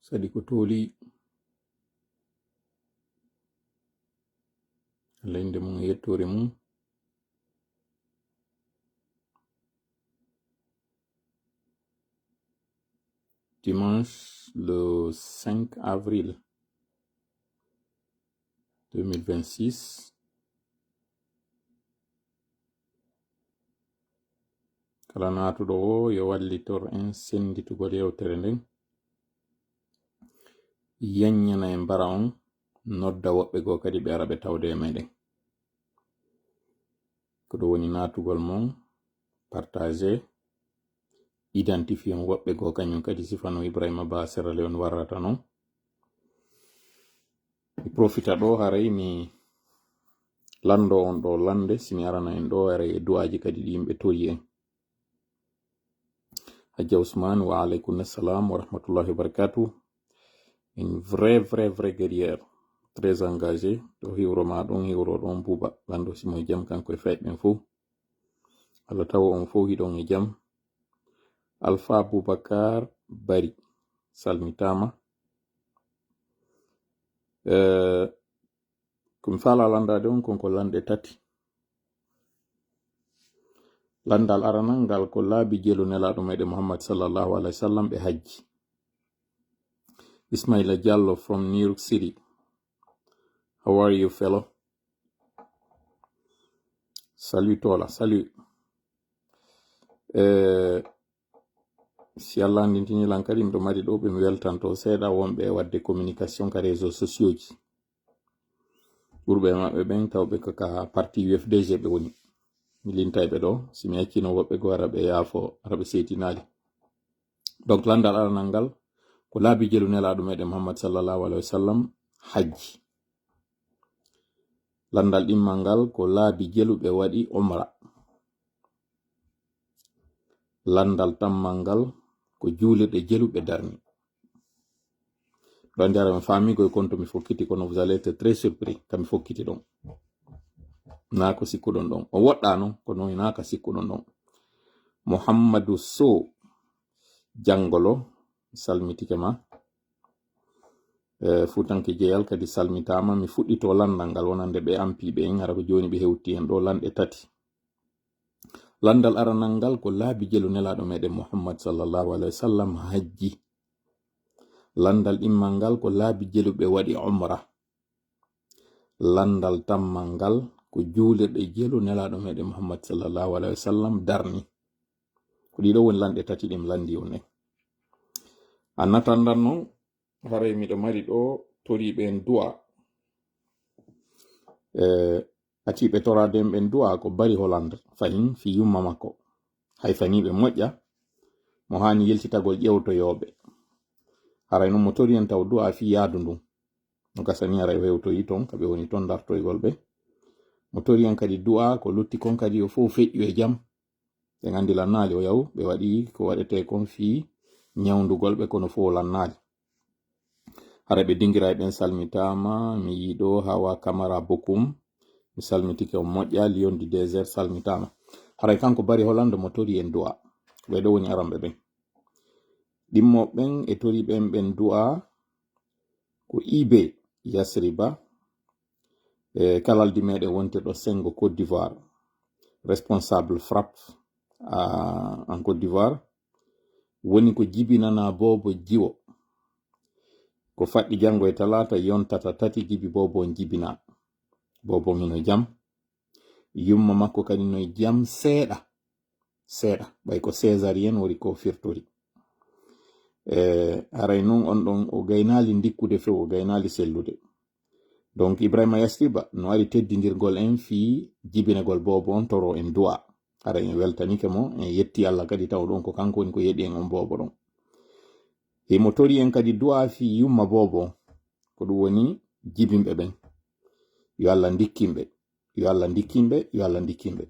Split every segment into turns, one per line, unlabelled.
sadi ko toli Allah inde mum yettore mum. Dimanche le 5 avril 2026. Kala natuɗo o yo wallitor en senditugol yewtere nden, yanyana en bara on, nodda woɓɓe go kadi ɓe ara ɓe tawde e meɗen. Ko ɗo woni natugol mon, partager, identifier woɓɓe go kañum kadi sifano Ibrahima Ba Sierra Leone warrata non. Mi profita ɗo haray mi lando on ɗo lande simi arana en ɗo ara e duwaji kadi ɗi yimɓe toyi en. Hadja Ousmane, wa alaykum assalam wa rahmatullahi wa barakatuh. Une vraie guerrière, très engagée. Do hiwro ma ɗon hiwro ɗon buba lando simo jam kanko e fayɓen fo. Allah tawo on fo hiɗon e jam. Alpha Boubacar Bari salmitama. Kum fala landade on konko lande tati. Landal aranangal ko laabi jelu nelaɗo meɗen Muhammad sallallahu alaihi wasallam ɓe hajji. Ismaila Diallo from New York City. How are you, fellow? Salut Tola, salut. Si Allah ndintini lankadi mdo mari ɗo ɓe mi weltanto seeɗa wonɓe wadde communication ka réseaux sociaux ji. Ɓurɓe maɓɓe ɓen tawɓe kaka parti UFDG ɓe woni. Mi lintayɓe ɗo simi accino woɓɓe go ara ɓe yaafo ara ɓe seetinali. Donc landal aranal ngal ko laabi jelu nelaɗo meɗen Muhammad sallallahu alaihi wasallam hajji. Landal ɗimmal ngal ko laabi jelu ɓe waɗi umra. Landal tammal ngal ko juulirɗe jelu ɓe darni. Ɗo ndiyara mi faamigoy konto mi fokkiti kono vous allez être très surpris kami fokkiti ɗon. Na ko sikkuɗon ɗon o woɗɗa non ko noon na ka sikkuɗon ɗon. Muhammadu Sow jangolo salmitike ma. Futanke jeyal kadi salmitama. Mi fuɗɗito landal ngal wonande ɓe ampiɓe en hara ko joni ɓe hewti en ɗo lanɗe tati. Landal aranal ngal ko laabi jelu nelaɗo meɗen Muhammad sallallahu alaihi wasallam hajji. Landal ɗimmal ngal ko laabi jelu ɓe waɗi umra. Landal tammal ngal ko juulirɗe jelu nelaɗo meɗen Muhammad sallallahu alaihi wasallam darni. Ko ɗiɗo woni lanɗe tati ɗim landi on en. Annatandan non haray miɗo mari ɗo toriɓe en du'a. Atiɓe torade en ɓen du'a ko Bari Holland fahin fi yumma makko. Hay faniɓe moƴƴa mo hani yeltitagol ƴewtoyoɓe. Haray non mo tori en taw du'a fi yaadu ndun. No gasani haray hewtoyi ton kaɓe woni ton dartoygol ɓe. Mo tori en kadi du'a ko lutti kon kadi o fof feƴƴu e jam. Ɓe gandi lannali o yaw ɓe waɗi ko waɗete kon fi nyawndugol ɓe kono fof lannali. Haray ɓe dingira ɓen salmitama. Mi yiɗo Hawa Camara Bokum mi salmitike on moƴƴa. Lion du désert salmitama. Haray kanko Bari Holland mo tori en du'a. Ɓe ɗo woni aramɓe ɓen. Ɗimmoɓen e tori ɓen du'a ko Ibe Yasriba kalaldi meɗen wontirɗo Sengo Côte d'Ivoire, responsable frappe en Côte d'Ivoire, woni ko jibinana Bobo Jiwo ko faɗɗi jango e talata yontata tati jibi Bobo jibina. Bobo mino jam yumma makko kadi no jam seeɗa ɓay ko césarien wori ko firtori. Haray non on ɗon o gaynali ndikkude few o gaynali sellude. Donc Ibrahima Yastriba no ari teddidirgol en fi jibinagol Bobo on toro en du'a. Haray en weltanike mo en yetti Allah kadi taw ɗon ko kanko woni ko yeɗi en on Bobo ɗon. Mo tori en kadi du'a fi yumma Bobo ko ɗum woni jibinɓe ɓen. Yo Allah ndikkimɓe, yo Allah ndikkimɓe, yo Allah ndikkimɓe.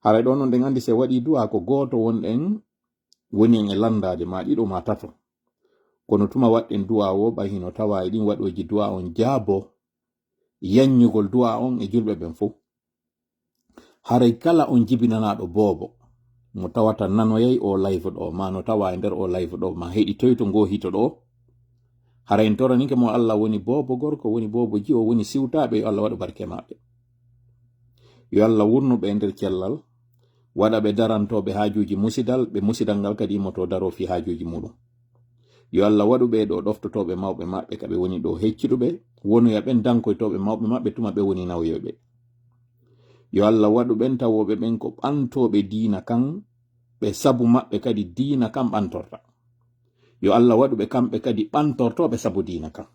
Haray ɗon non ɗen andi se waɗi du'a ko goto wonɗen woni en e landade ma ɗiɗo ma tato. Kono tuma waɗɗen du'a o ɓay hino tawa e ɗin waɗoji du'a on jaabo yanyugol du'a on e julɓe ɓen fof. Haray kala on jibinanaɗo Bobo mo tawata nanoyay o live ɗo ma no tawa e nder o live ɗo ma heɗi toy to ngo hito ɗo hara en toranike mo Allah woni bobo gorko woni bobo jiwo woni siwtaɓe yo Allah waɗa barke maɓɓe yo Allah wurnuɓe nder cellal waɗa ɓe darantoɓe hajuji musidal ɓe musidal ngal kadi immoto daro fi hajuji muɗum yo Allah waɗuɓe ɗo ɗoftotoɓe mawɓe maɓɓe kaɓe woni ɗo hecciɗuɓe wonoya ɓen dankoytoɓe mawɓe maɓɓe tuma ɓe woni nawyoɓe yo Allah waɗuɓen tawoɓe ɓen ko ɓantoɓe diina kan ɓe sabu maɓɓe kadi diina kan ɓantorta yo Allah waɗuɓe kamɓe kadi ɓantortoɓe sabu diina kan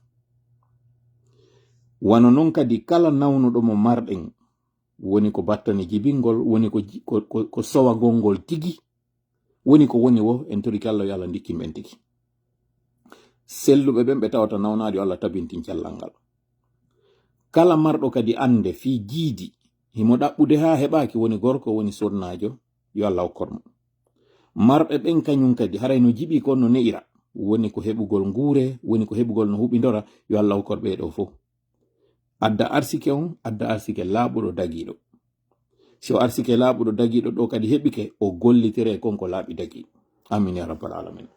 wano non kadi kala nawnuɗo mo marɗen woni ko battani jibingol woni ko sowagol ngol tigi woni ko woni wo en toriki Allah yo Allah ndikkimen tigi selluɓe ɓen ɓe tawata nawnaɗo yo Allah tabintin cellal ngal kala marɗo kadi ande fi jiidi himo ɗaɓɓude ha heɓaki woni gorko woni sonnajo yo Allah hokkormo marɓe ɓen kañum kadi haray no jiɓi kon no ne'ira woni ko heɓugol nguure woni ko heɓugol no huɓidora yo Allah hokkorɓe ɗo fof adda arsike on adda arsike laaɓuɗo dagiɗo so arsike laaɓuɗo dagiɗo ɗo kadi heɓike o gollitire konko laaɓi dagiɗo amin ya rabbal alamin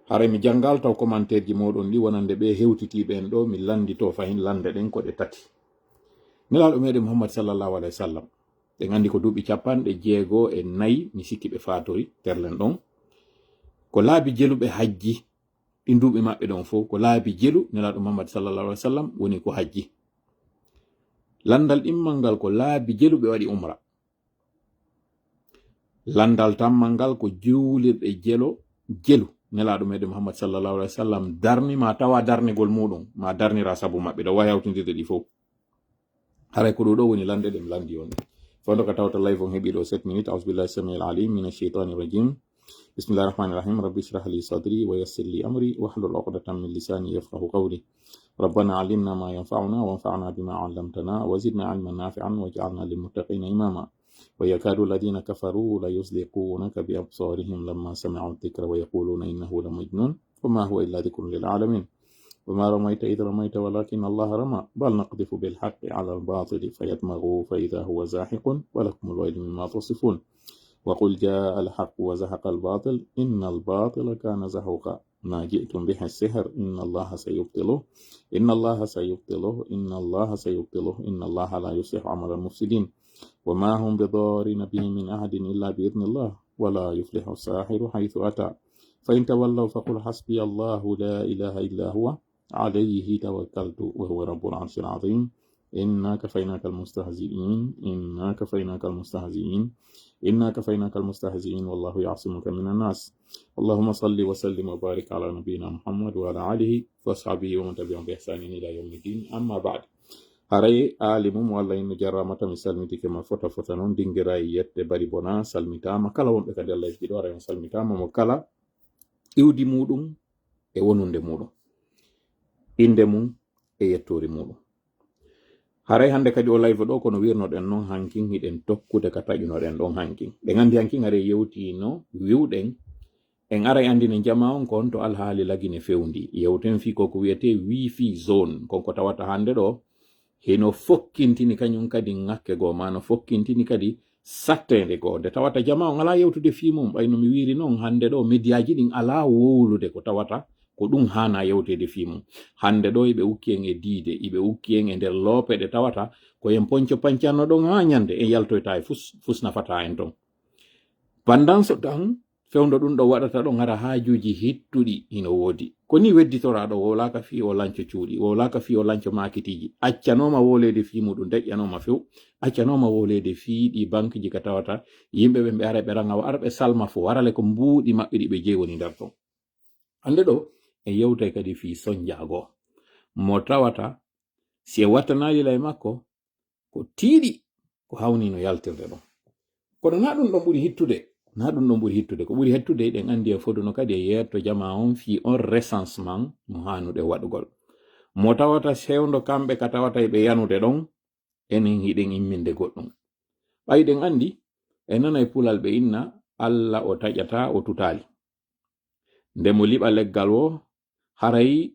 haray mi jangal taw commentaire ji moɗon ɗi wonande ɓe hewtitiɓen ɗo mi landito fayin lande ɗen ko ɗe tati nelaɗo meɗen Muhammad sallallahu alaihi wasallam ɓe gandi ko duuɓi 64 mi sikki ɓe fatori terlen ɗon ko laabi jeluɓe hajji ɗi duuɓi maɓɓe ɗon fof ko laabi jelu nelaɗo Muhammad sallallahu alaihi wasallam woni ko hajji landal ɗimmal ngal ko laabi jelu ɓe waɗi umra landal tammal ngal ko juulirɗe jelu nelaɗo meɗen Muhammad sallallahu alaihi wasallam darni ma tawa darnigol muɗum ma darnira sabu maɓɓe ɗo wawi hawtidirde ɗi fof haray ko ɗo woni lande ɗem landi on fondo ka tawta live on heɓi ɗo 7 minutes ausbillahi samil alim min ash-shaytanir rajim bismillahir rahmanir rahim rabbi shrah li sadri wa yassir li amri wahlul 'uqdatam min lisani yafqahu qawli ربنا علمنا ما ينفعنا وانفعنا بما علمتنا وزدنا علما نافعا واجعلنا للمتقين إماما ويكاد الذين كفروا ليزلقونك بأبصارهم لما سمعوا الذكر ويقولون إنه لمجنون وما هو إلا ذكر للعالمين وما رميت إذ رميت ولكن الله رمى بل نقذف بالحق على الباطل فيدمغه فإذا هو زاحق ولكم الويل مما تصفون وقل جاء الحق وزهق الباطل إن الباطل كان زهوقا ما جئتم به السحر إن الله سيبطله إن الله سيبطله إن الله سيبطله إن الله لا يصلح عمل المفسدين وما هم بضارين به من أحد إلا بإذن الله ولا يفلح الساحر حيث أتى فإن تولوا فقل حسبي الله لا إله إلا هو عليه توكلت وهو رب العرش العظيم إنا كفيناك المستهزئين إنا كفيناك المستهزئين إنا كفيناك المستهزئين والله يعصمك من الناس اللهم صل وسلم وبارك على نبينا محمد وعلى آله وصحبه ومن تبعهم بإحسان إلى يوم الدين أما بعد haray alimum walla ino jarramata mi salmitike ma fota non dinguirayi yette bari bona salmitama kala wonɓe kadi Allah yeftiɗo ara on salmitama mo kala iwdi muɗum e wonunde muɗum inde mum e yettori muɗum haray hande kadi o live ɗo kono wirnoɗen noon hankin hiɗen tokkude ka taƴunoɗen ɗon hankin ɓe gandi hankin are yewtino wiwɗen en aray andine jama on kon to alhaali lagine fewndi yewten fi koko wiyete wifi zone konko tawata hande ɗo heno fokkintini kañum kadi ŋakke goo ma no fokkintini kadi sattede goo nde tawata jama on ala yewtude fi mum ɓayno mi wiri noon hande ɗo médiaji ɗin ala wowlude ko tawata ko ɗum hana yewtede fi mum hande ɗo iɓe ukki en e diide iɓe ukki en e nder loope ɗe tawata ko en ponco pancanno ɗon ha ñande en yaltoyta e fus nafata en ton pendant ce temps fewndo ɗum ɗo waɗata ɗon hara haajuji hittuɗi ino woodi ko ni wedditoraɗo wolaka fi o lanco cuuɗi wolaka fi o lanco makitiji accanoma wolede fi muɗum deƴƴanoma few accanoma wolede fi ɗi banque ji ka tawata yimɓeɓe ɓe ara ɓe ranga arɓe salma fo warale ko mbuuɗi maɓɓe ɗi ɓe jeewoni nder ton hande ɗo e yewtay kadi fi sonjago mo tawata si e wattanalila e makko ko tiiɗi ko hawni no yaltirde ɗon kono na ɗum ɗon ɓuri hittude na ɗum ɗon ɓuri hittude ko ɓuri hettude ɗen andi e foduno kadi e yetto jama on fi on recensement mo hanuɗe waɗugol mo tawata sewndo kamɓe ka tawata ɓe yanude ɗon enen hiɗen imminde goɗɗum ɓayɗen andi e nana e pulal ɓe inna Allah o taƴata o tutali nde mo liɓa leggal o haray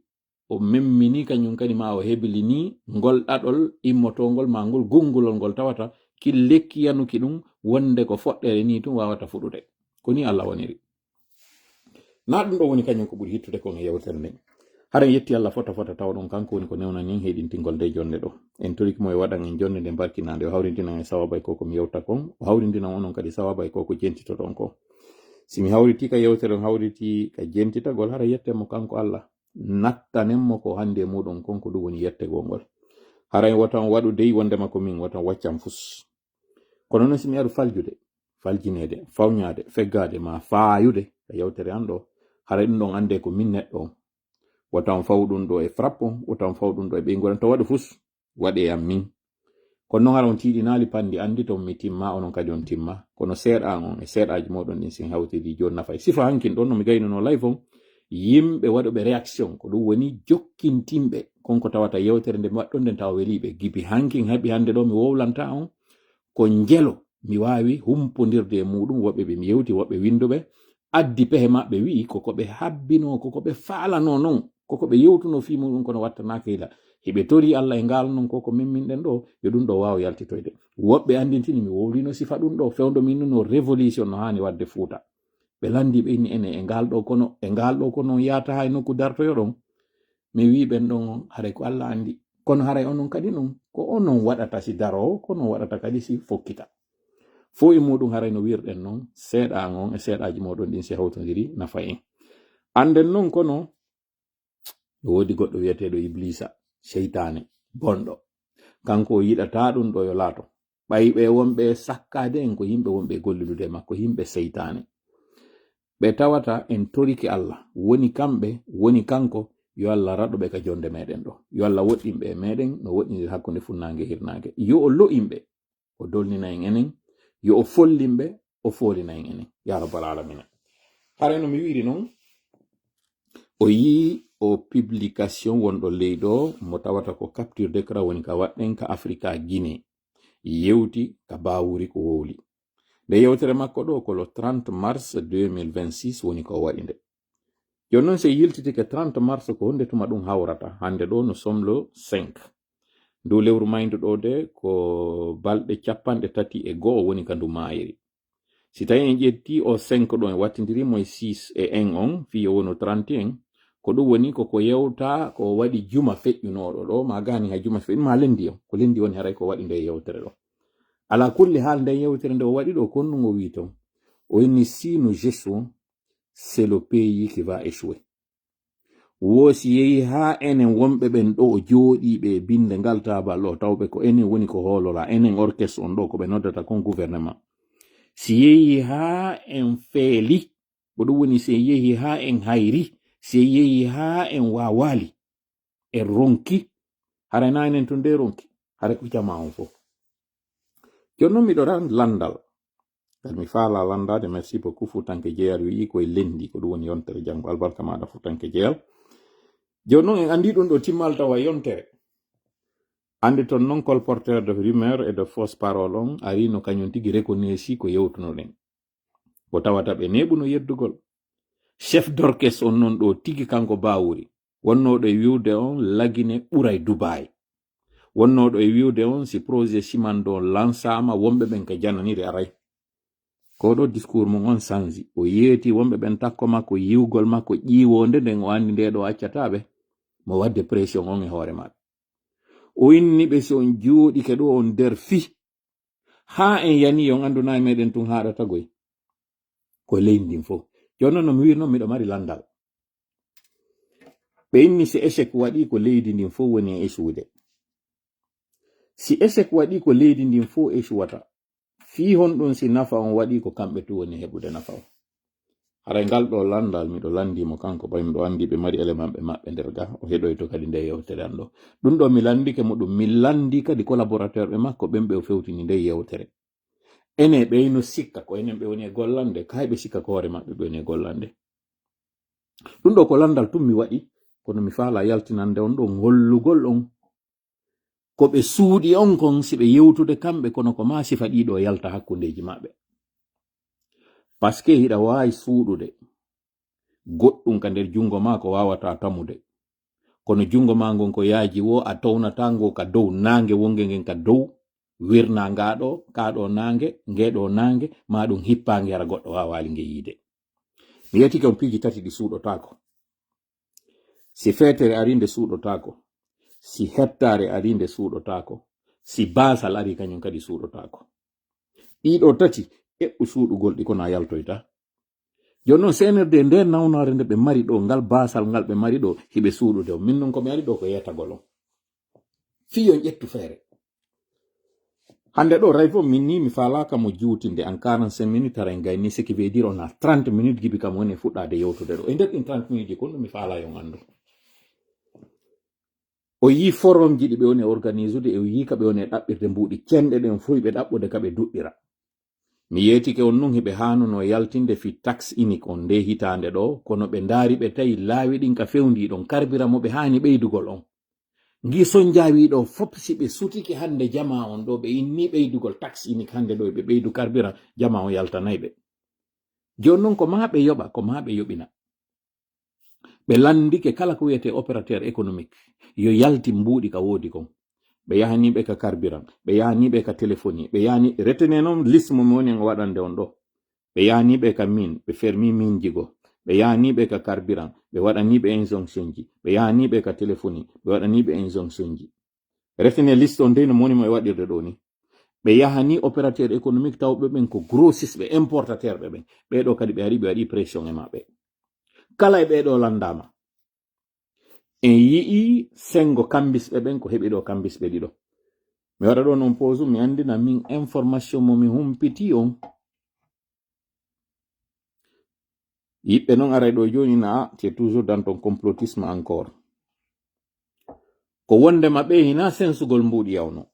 o memmini kañum kadi ma o heblini ngol ɗaɗol immotongol ma ngol gungulol ngol tawata ki lekki yanuki ɗum wonde ko foɗɗere ni tum wawata fuɗude ko ni Allah waniri na ɗum ɗo woni kañum ko ɓuri hittude kon e yewtere nden haren yetti Allah fota taw ɗon kanko woni ko newna nin heɗintingol nde jonde ɗo en toriki mo e waɗan en jonde nde barkinande o hawrindinan e sawabay ko mi yewta kon o hawrindinan onon kadi sawabay ko jentito ɗon ko simi hawriti ka yewtere on hawriti ka jentitagol hara yettemo kanko Allah nattanenmo ko hande muɗum kon ko ɗum woni yettegol ngol haray watan waɗu dey wondema ko min watan waccam fus kono noon simi aru faljinede fawñade feggade ma faayude ka yewtere an ɗo haray ɗum ɗon ande ko min neɗɗo on watan fawɗum ɗo e frappo watan fawɗum ɗo e ɓeyngol to waɗu fus waɗe am min kono noon hara on tiiɗinali pandi andi to mi timma onon kadi on timma kono seeɗa on e seeɗaji moɗon ɗin sin hawtidi joni nafay sifa hankin ɗon no mi gaynano live on yimɓe waɗuɓe réaction ko ɗum woni jokkintimɓe konko tawata yewtere nde mi waɗɗon nden tawa weliɓe gibi hankin haɓi hande ɗo mi wowlanta on ko njelo mi wawi humpodirde e muɗum woɓɓe ɓe mi yewti woɓɓe winduɓe addi pehe maɓɓe wi kokoɓe habbino kokoɓe faalano non kokoɓe yewtuno fi muɗum kono wattanaka hila heɓe tori Allah e ngal non koko minɗen ɗo yo ɗum ɗo wawa yaltitoyde woɓɓe andintini mi wowlino sifa ɗum ɗo fewdo min no révolution no hani wadde Fuuta ɓe landi ɓe inni ene e ngal ɗo kono yata hay nokku dartoyo ɗon mi wi ɓen ɗon haray ko Allah andi kono haray onon kadi non ko onon waɗata si darowo kono waɗata kadi si fokkita fo e muɗum haray no wirɗen non seeɗa on e seeɗaji moɗon ɗin si hawtodiri nafa en anden non kono wodi goɗɗo wiyeteɗo Iblisa seytane bonɗo kanko o yiɗata ɗum ɗo yo laato ɓayɓe wonɓe sakkade en ko yimɓe wonɓe gollilude makko yimɓe seytane ɓe tawata en toriki Allah woni kamɓe woni kanko yo Allah raɗoɓe ka jonde meɗen ɗo yo Allah woɗɗinɓe e meɗen no woɗɗinir hakkunde funnage hirnage yo o lo'inɓe o dolnina en enen yo o follinɓe o folina en enen ya rabbal alamina hare no mi wiri noon o yi o publication wonɗo leyɗo mo tawata ko capture d'écran woni ka waɗɗen ka Africa Guinée yewti ka bawuri ko wowli nde yewtere makko ɗo ko le 30 mars 2026 woni ko waɗi nde joni noon se yiltitike 30 mars ko hunde tuma ɗum hawrata hande ɗo no sommes le 5 dow lewru maydu ɗo de ko balɗe 31 woni ka ndu mayiri si tawi en ƴetti o 5 ɗo en wattidiri moye 6 e 1 on fiyo wono 31 ko ɗum woni koko yewta ko waɗi juma feƴƴunoɗo ɗo ma gani ha juma feƴƴu ma lendi on ko lendi woni haray ko waɗi nde yewtere ɗo ala kulli haal nde yewtere nde o waɗi ɗo kon ɗum o wi ton o inni si nous échouons c'est le pays qui va échouer wosi yehi ha enen wonɓe ɓen ɗo o jooɗiɓe binde ngal tabal ɗo tawɓe ko enen woni ko hoolola enen orchestre on ɗo ko ɓe noddata kon gouvernement si yehi ha en feeli ko ɗum woni si yehi ha en hayri si yehi ha en wawali en ronki hara na enen to nde ronki hara ko jama on fof joni noon miɗo ran landal kadi mi faala landade merci beaucoup Fuutanke Jeyal wi koye lendi ko ɗum woni yontere janggo albarka maɗa Fuutanke Jeyal joni noon en andi ɗum ɗo timmal tawa yontere andi ton non colporteur de rumeur et de fausse parole on ari no kañum tigi reconnaissi ko yewtunoɗen ko tawata ɓe neɓuno yeddugol chef d'orchestre on non ɗo tigi kanko bawuri wonnoɗo e wiwde on lagine ɓuray Dubai wonnoɗo e wiwde on si projet cimando lansama wonɓe ɓen ka jananiri aray ko ɗo discours mum on sanji o yeeti wonɓe ɓen takko makko yiwgol makko ƴiwonde nden o andi nde ɗo accataɓe mo wadde pression on e hoore maɓɓe o inni ɓe so on jooɗi ke ɗo on nder fi ha en yani on anduna e meɗen tun haɗata goy ko leyndin fof joni noon no mi wirno miɗo mari landal ɓe inni si échec waɗi ko leydi ndin fof woni e échoude si échec waɗi ko leydi ndin fof échouwata fi honɗum si nafa on waɗi ko kamɓe to woni heɓude nafa on haray ngal ɗo landal miɗo landimo kanko ɓay miɗo andi ɓe mari élément ɓe maɓɓe nder ga o heɗoyto kadi nde yewtere an ɗo ɗum ɗo mi landike mo ɗum mi landi kadi collaborateur ɓe makko ɓen ɓe o fewtini nde yewtere ene ɓeyno sikka ko enen ɓe woni e gollande kayɓe sikka ko hoore maɓɓe ɓe woni e gollande ɗum ɗo ko landal tum mi waɗi kono mi faala yaltinande on ɗo hollugol on ko ɓe suuɗi on kon si ɓe yewtude kamɓe kono ko ma sifa ɗiɗo yalta hakkundeji maɓɓe par ce que hiɗa wawi suuɗude goɗɗum ka nder jungo ma ko wawata tamude kono jungo ma ngon ko yaaji wo a townata ngo ka dow nange wonge ngen ka dow wirna ngaɗo kaɗo nange ngeɗo nange ma ɗum hippange hara goɗɗo wawali nge yiide mi yeti kam piiji tati ɗi suuɗotako si fetere arinde suuɗotako, si hettare arinde suuɗotako, si basal ari kañum kadi suuɗotako. ɗiɗo tati eɓɓu suuɗugol ɗi kona yaltoyta. joni noon senerde nder nawnare nde ɓe mari ɗo, ngal basal ngal ɓe mari ɗo, hiɓe suuɗude o. min noon komi ari ɗo ko yettagol on. fiyon ƴettu feere. hande ɗo ray fo min ni mi falaka mo juutinde en 45 minutes tara en gayni, ce qui veut dire on a 30 minutes gibi kam woni fuɗɗade yewtude ɗo. e nder ɗin 30 minutes ji kon ɗum mi faala yon andu. o yi forum ji ɗi ɓe woni organisude, e o yi ka ɓe woni ɗaɓɓirde mbuuɗi cenɗe ɗen fo ɓe ɗaɓɓude ka ɓe duɓɓira. mi yetike on nun heɓe hanuno yaltinde fi taxe unique on nde hitande ɗo, kono ɓe ndaari ɓe tawi laawi ɗin ka fewndi ɗon karbira mo ɓe hani ɓeydugol on. ngi son jaawiɗo fop si ɓe sutiki hande jama on ɗo, ɓe inni ɓeydugol taxe unique hande ɗo ɓe ɓeydu karbira, jama on yaltanayi ɓe. joni noon ko ma ɓe yoɓa, ko ma ɓe yoɓina. ɓe landike kala ko wiyete opérateur économique yo yalti mbuuɗi ka woodi kon. ɓe yahaniɓe ka carburant, ɓe yahaniɓe ka téléphonie, ɓe yani retene noon liste mo mi woni en waɗande on ɗo. ɓe yahaniɓe ka min, ɓe fermi min jigo, ɓe yahaniɓe ka carburant, ɓe waɗaniɓe injonction ji, ɓe yahaniɓe ka téléphonie, ɓe waɗaniɓe injonction ji. retene liste on ndeyno moni mo e waɗirde ɗo ni. ɓe yahani opérateur économique tawɓe ɓen ko grossiste ɓe importateur ɓe ɓen, ɓeɗo kadi ɓe ari ɓe waɗi pression e maɓɓe. kala e ɓeɗo landama. en yii sengo kambisɓe ɓen ko heɓi ɗo kambisɓe ɗiɗo. mi waɗa ɗo noon pause mi andina min information mo mi humpiti on. yiɓɓe noon aray ɗo joni na c'est toujours dans ton complotisme encore. ko wonde maɓɓe hina sensugol mbuuɗi yawno.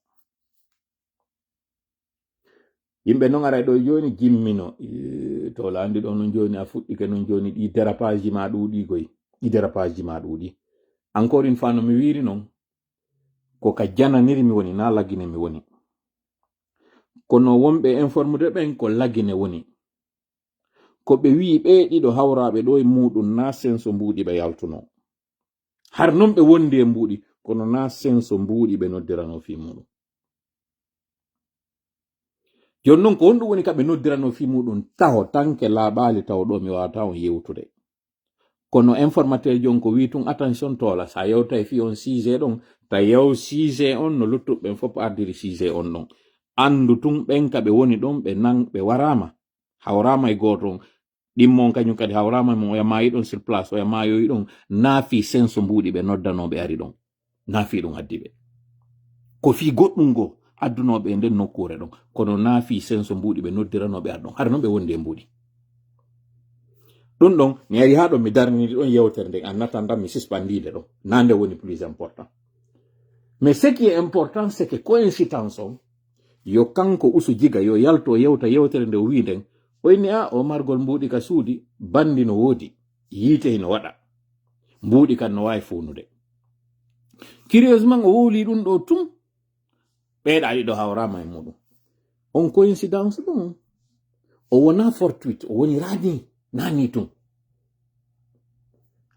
yimɓe noon aray ɗo joni gimmino to la andi ɗo non joni a fuɗɗike non joni ɗi dérapage ji ma ɗuuɗi goy, ɗi dérapage ji ma ɗuuɗi. encore une fois no mi wiri noon ko ka jananiri mi woni, na lagine mi woni. kono wonɓe informude ɓen ko lagine woni. ko ɓe wi ɓe ɗiɗo hawraɓe ɗo e muɗum na senso mbuuɗi ɓe yaltuno. har non ɓe wondi e mbuuɗi, kono na senso mbuuɗi ɓe noddirano fi muɗum. joni noon ko honɗum woni kaɓe noddirano fi muɗum taho tanke laaɓali taw ɗo mi wawata on yewtude. kono informateur jon ko wi tun attention tola, sa yewta e fi on sujet ɗon, ta yew sujet on no luttuɓe fof ardiri sujet on ɗon. andu tun ɓen kaɓe woni ɗon ɓe nan ɓe warama, hawrama e goto ɗimmon kañum kadi hawrama mo yamayi ɗon sur place, o yamayoyi ɗon naafi senso mbuuɗi ɓe noddanoɓe ari ɗon, naafi ɗum addi ɓe ko fi goɗɗum go addunoɓe e nden nokkure ɗon, kono naafi senso mbuuɗi ɓe noddiranoɓe ar ɗon, har noon ɓe wondi e mbuuɗi. ɗum ɗon mi ari ha ɗo mi darnidi ɗon yewtere nde annatan tan mi suspendide ɗo, nande woni plus important. mais ce qui est important c'est que coïncidence on yo kanko usu jiga yo yalto yewta yewtere nde o wi nden o inni o margol mbuuɗi ka suudi bandi no woodi, yiite no waɗa, mbuuɗi kan no wawi fuunude. curieusement o wowli ɗum ɗo tum ɓeeɗa ɗiɗo hawrama e muɗum. on coïncidence ɗum o wona fortuite, o woni rani nani tum.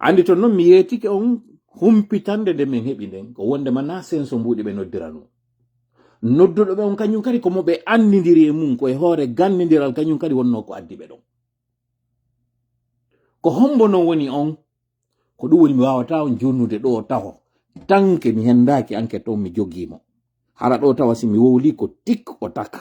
andi to noon mi yetike on humpitande nde min heɓi nden ko wondema na senso mbuuɗi ɓe noddirano. nodduɗo ɓe on kañum kadi komo ɓe andidiri e mum, ko e hoore gandidiral kañum kadi wonno ko addi ɓe ɗon. ko hombo non woni on, ko ɗum woni mi wawata on jonnude ɗo taho tanke mi hendaki enquête on mi joggimo. hara ɗo tawa si mi wowli ko tik o taka.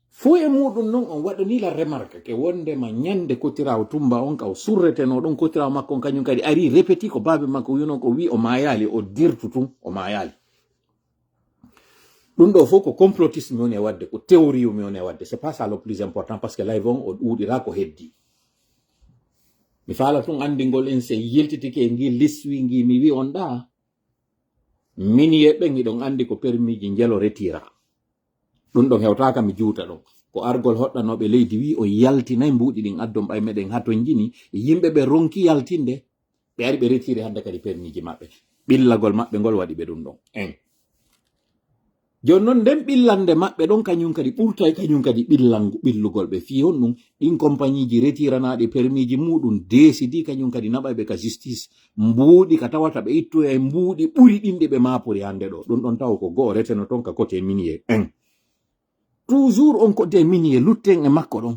fo e muɗum noon on waɗani la remarque ke wondema ñande kotirawo tumba on ka o surreteno ɗon kotirawo makko on kañum kadi ari répéti ko babe makko wino ko wi o mayali, o dirtu tun o mayali. ɗum ɗo fof ko complotisme woni e wadde, ko théorie mi woni e wadde. c'est pas ça le plus important, par ce que live on o ɗuuɗira ko heddi. mi faala tun andingol en se yeltitike e ngi liswi ngi mi wi on ɗa min yeɓɓen iɗon andi ko permis ji jelo retira. ɗum ɗon hewtaka mi juuta ɗon ko argol hoɗɗanoɓe leydi wi o yaltinayi mbuuɗi ɗin addon ɓay meɗen ha ton jini yimɓe ɓe ronki yaltinde, ɓe ari ɓe retiri hande kadi permis ji maɓɓe. ɓillagol maɓɓe ngol waɗi ɓe ɗum ɗon en. joni noon nden ɓillande maɓɓe ɗon kañum kadi ɓurtay kañum kadi ɓillugol ɓe fi on ɗum ɗin compagnie ji retiranaɗi permis ji muɗum décidi kañum kadi naɓayɓe ka justice mbuuɗi ka tawata ɓe ittoya e mbuuɗi ɓuri ɗinɗi ɓe mapori hande ɗo. ɗum ɗon taw ko go'o reteno toon ka côté minier en. toujours on côté minier lutten e makko ɗon.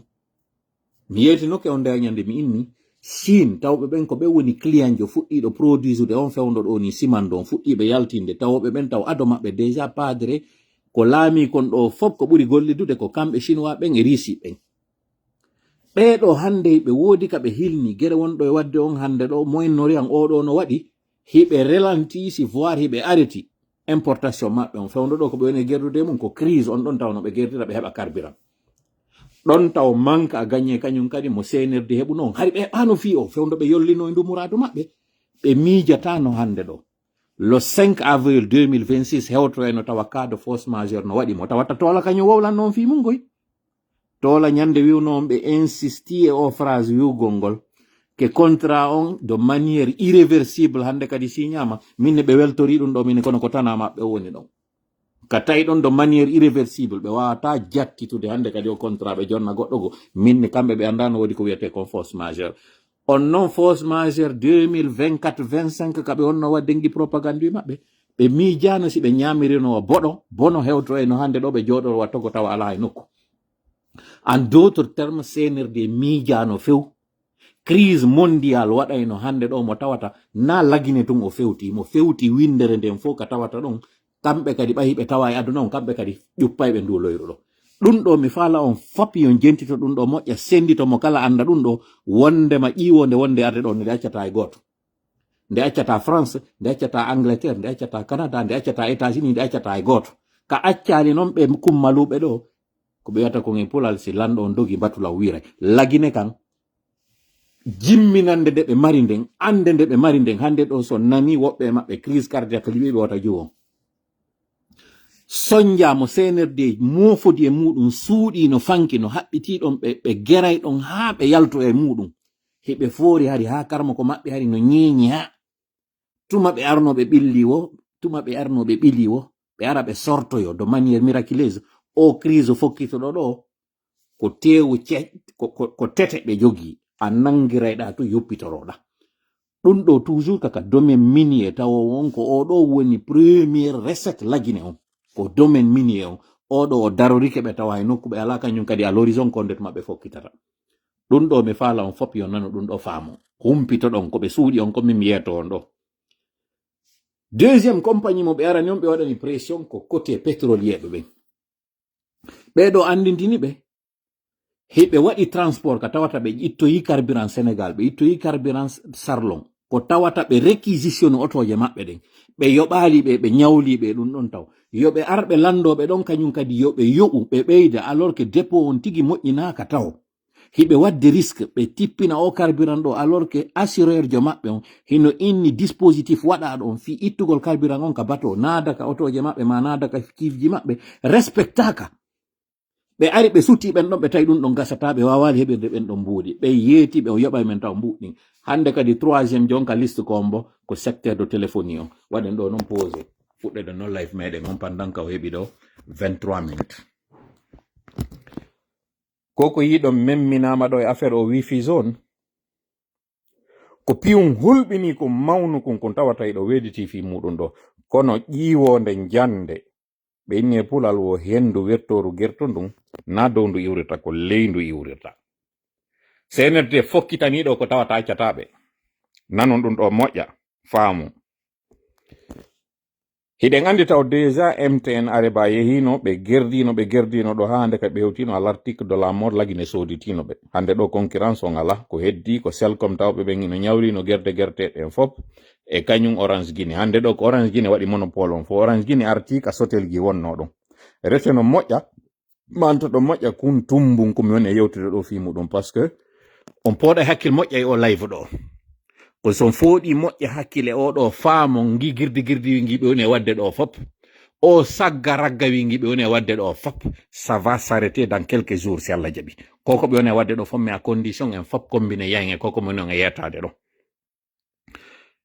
mi yetinoke on ndeñande mi inni Chine tawɓe ɓen ko ɓe woni client jo fuɗɗiɗo produisude on fewndo ɗo ni siman ɗon fuɗɗiɓe yaltinde tawoɓe ɓen taw ado maɓɓe déjà padre ko laami kon ɗo fof ko ɓuri gollidude ko kamɓe chinois ɓen e risi ɓen ɓeɗo hande ɓe woodi ka ɓe hilni gere wonɗo e wadde on hande ɗo Moyen-Orient oɗo no waɗi hiɓe relantisi voire hiɓe arrêti importation maɓɓe on fewndo ɗo ko ɓe woni gerdude mum ko crise on ɗon taw no ɓe gerdira ɓe heɓa carburant ɗon taw manque a gagné kañum kadi mo senirde heɓu noon hari ɓe ɓano fi o fewndo ɓe yollino e ndumuradu maɓɓe ɓe miijatano hande ɗo le 5 avril 2026 hewto e no tawa cas de force majeure no waɗi mo tawata tola kañum wowlan noon fi mum goy tola ñande wiwnoon ɓe insisti e o phrase wiwgol ngol ke contrat on de manière irréversible hande kadi signama minne ɓe weltori ɗum ɗo minne kono ko tana maɓɓe woni ɗon ka tawi ɗon de manière irréversible ɓe wawata jattitude hande kadi o contrat ɓe jonna goɗɗo go minne kamɓe ɓe andano woodi ko wiyete kon force majeure on non force majeure 2024-25 kaɓe onno wadde ngi propagande maɓɓe ɓe miijano si ɓe ñamirino bono hewto e no hande ɗo ɓe jooɗo wattogo tawa ala e nokku en d'autres termes senirde miijano few crise mondial waɗayno hande ɗo mo tawata na lagine tun o fewti mo fewti windere nden fof ka tawata ɗon kamɓe kadi ɓayi ɓe tawa e aduna on kamɓe kadi ƴuppay ɓe nduloyru ɗo ɗum ɗo mi faala on foppi yon jentito ɗum ɗo moƴƴa sendito mo kala anda ɗum ɗo wondema ƴiwonde wonde arde ɗo nde accata e goto nde accata France nde accata Angleterre nde accata Canada nde accata États-Unis nde accata e goto ka accali noon ɓe kummaluɓe ɗo ko ɓe wiyata kon e pulal si lanɗo on dogi batula wiray lagine kan jimminande nde ɓe mari nden ande nde ɓe mari nden hande ɗo so nani woɓɓe maɓɓe crise cardiaque liɓe ɓe wata juwon soñjamo senerde mofodi e muɗum suuɗi no fanki no haɓɓiti ɗon ɓe geray ɗon ha ɓe yalto e muɗum heɓe foori hari ha karma ko maɓɓe hari no ñeeñi ha tuma ɓe arnoɓe ɓilli wo tuma ɓe arnoɓe ɓili wo ɓe ara ɓe sortoyo de manière miraculeuse o crise fokkitoɗo ɗo ko tewu ko tete ɓe jogi a nangirayɗa to yoppitoroɗa ɗum ɗo toujours kaka domaine minier tawo on ko oɗo woni première recette lagine on ko domaine minier on oɗo o darorike ɓe tawa e nokkuɓe ala kañum kadi à l'horizon kondet maɓɓe fokkitata ɗum ɗo mi faala on fop yo nano ɗum ɗo faamo humpito ɗon ko ɓe suuɗi on komin mi yeeto on ɗo deuxième compagnie mo ɓe arani on ɓe waɗani pression ko côté pétrolier ɓe ɓen ɓeɗo andintini ɓe heɓe waɗi transport ka tawata ɓe ittoyi carburant Sénégal ɓe ittoyi carburant Sarlon ko tawata ɓe réquisitionne otoje maɓɓe ɗen ɓe yoɓali ɓe ñawliɓe ɗum ɗon taw yoɓe arɓe landoɓe ɗon kañum kadi yoɓe yoɓu ɓe ɓeyda alors que dépôt on tigi moƴƴinaka taw hiɓe wadde risque ɓe tippina o carburant ɗo alors que assureur jo maɓɓe on hino inni dispositif waɗa ɗon fi ittugol carburant on ka bateau naadaka otoje maɓɓe ma naadaka kifji maɓɓe respectaka ɓe ari ɓe sutti ɓen ɗon ɓe tawi ɗum ɗon gasata ɓe wawali heɓirde ɓen ɗon mbuuɗi ɓe yeeti ɓe o yoɓay men taw mbuɗɗin hande kadi troisiéme jonka liste kombo ko secteur de téléphonie on waɗen ɗo noon posé fuɗɗede noon live meɗen on pendant ka o heɓi ɗo 23 minutes koko yiɗon memminama ɗo e affaire o wifi zone ko piyum hulɓini ko mawnu kon tawata e ɗo weediti fi muɗum ɗo kono ƴiwonde jande ɓe inni e pulal wo hendu wertoru gerto ndun na dow ndu iwrirta ko ley ndu iwrirta senerde fokkitaniɗo ko tawata accataɓe nanon ɗum ɗo moƴƴa faamu hiɗen andi taw déjà MTN areba yehino ɓe gerdino ɗo ha hande ka ɓe hewtino à l'article de la mort lagine soditino ɓe hande ɗo concurrence on ala ko heddi ko Selcom tawɓe ɓe ino ñawrino gerteɗen fop e kañum Orange Guinée hande ɗo ko Orange Guinée waɗi monopole on fo Orange Guinée arti ka sotelgi wonno ɗon rete no moƴƴa manta ɗo moƴƴa kun tumbun komi woni e yewtude ɗo fi muɗum par ce que on pooɗa hakkille moƴƴa e o live ɗo ko son fooɗi moƴƴa hakkille oɗo faamo gi girdi wingi ɓe woni e wadde ɗo fop o sagga ragga wingi ɓe woni e wadde ɗo fop ça va s'arrêter dans quelques jours si Allah jaɓi koko ɓe woni e wadde ɗo fop mais à condition en fop combine yange koko mo non e yettade ɗo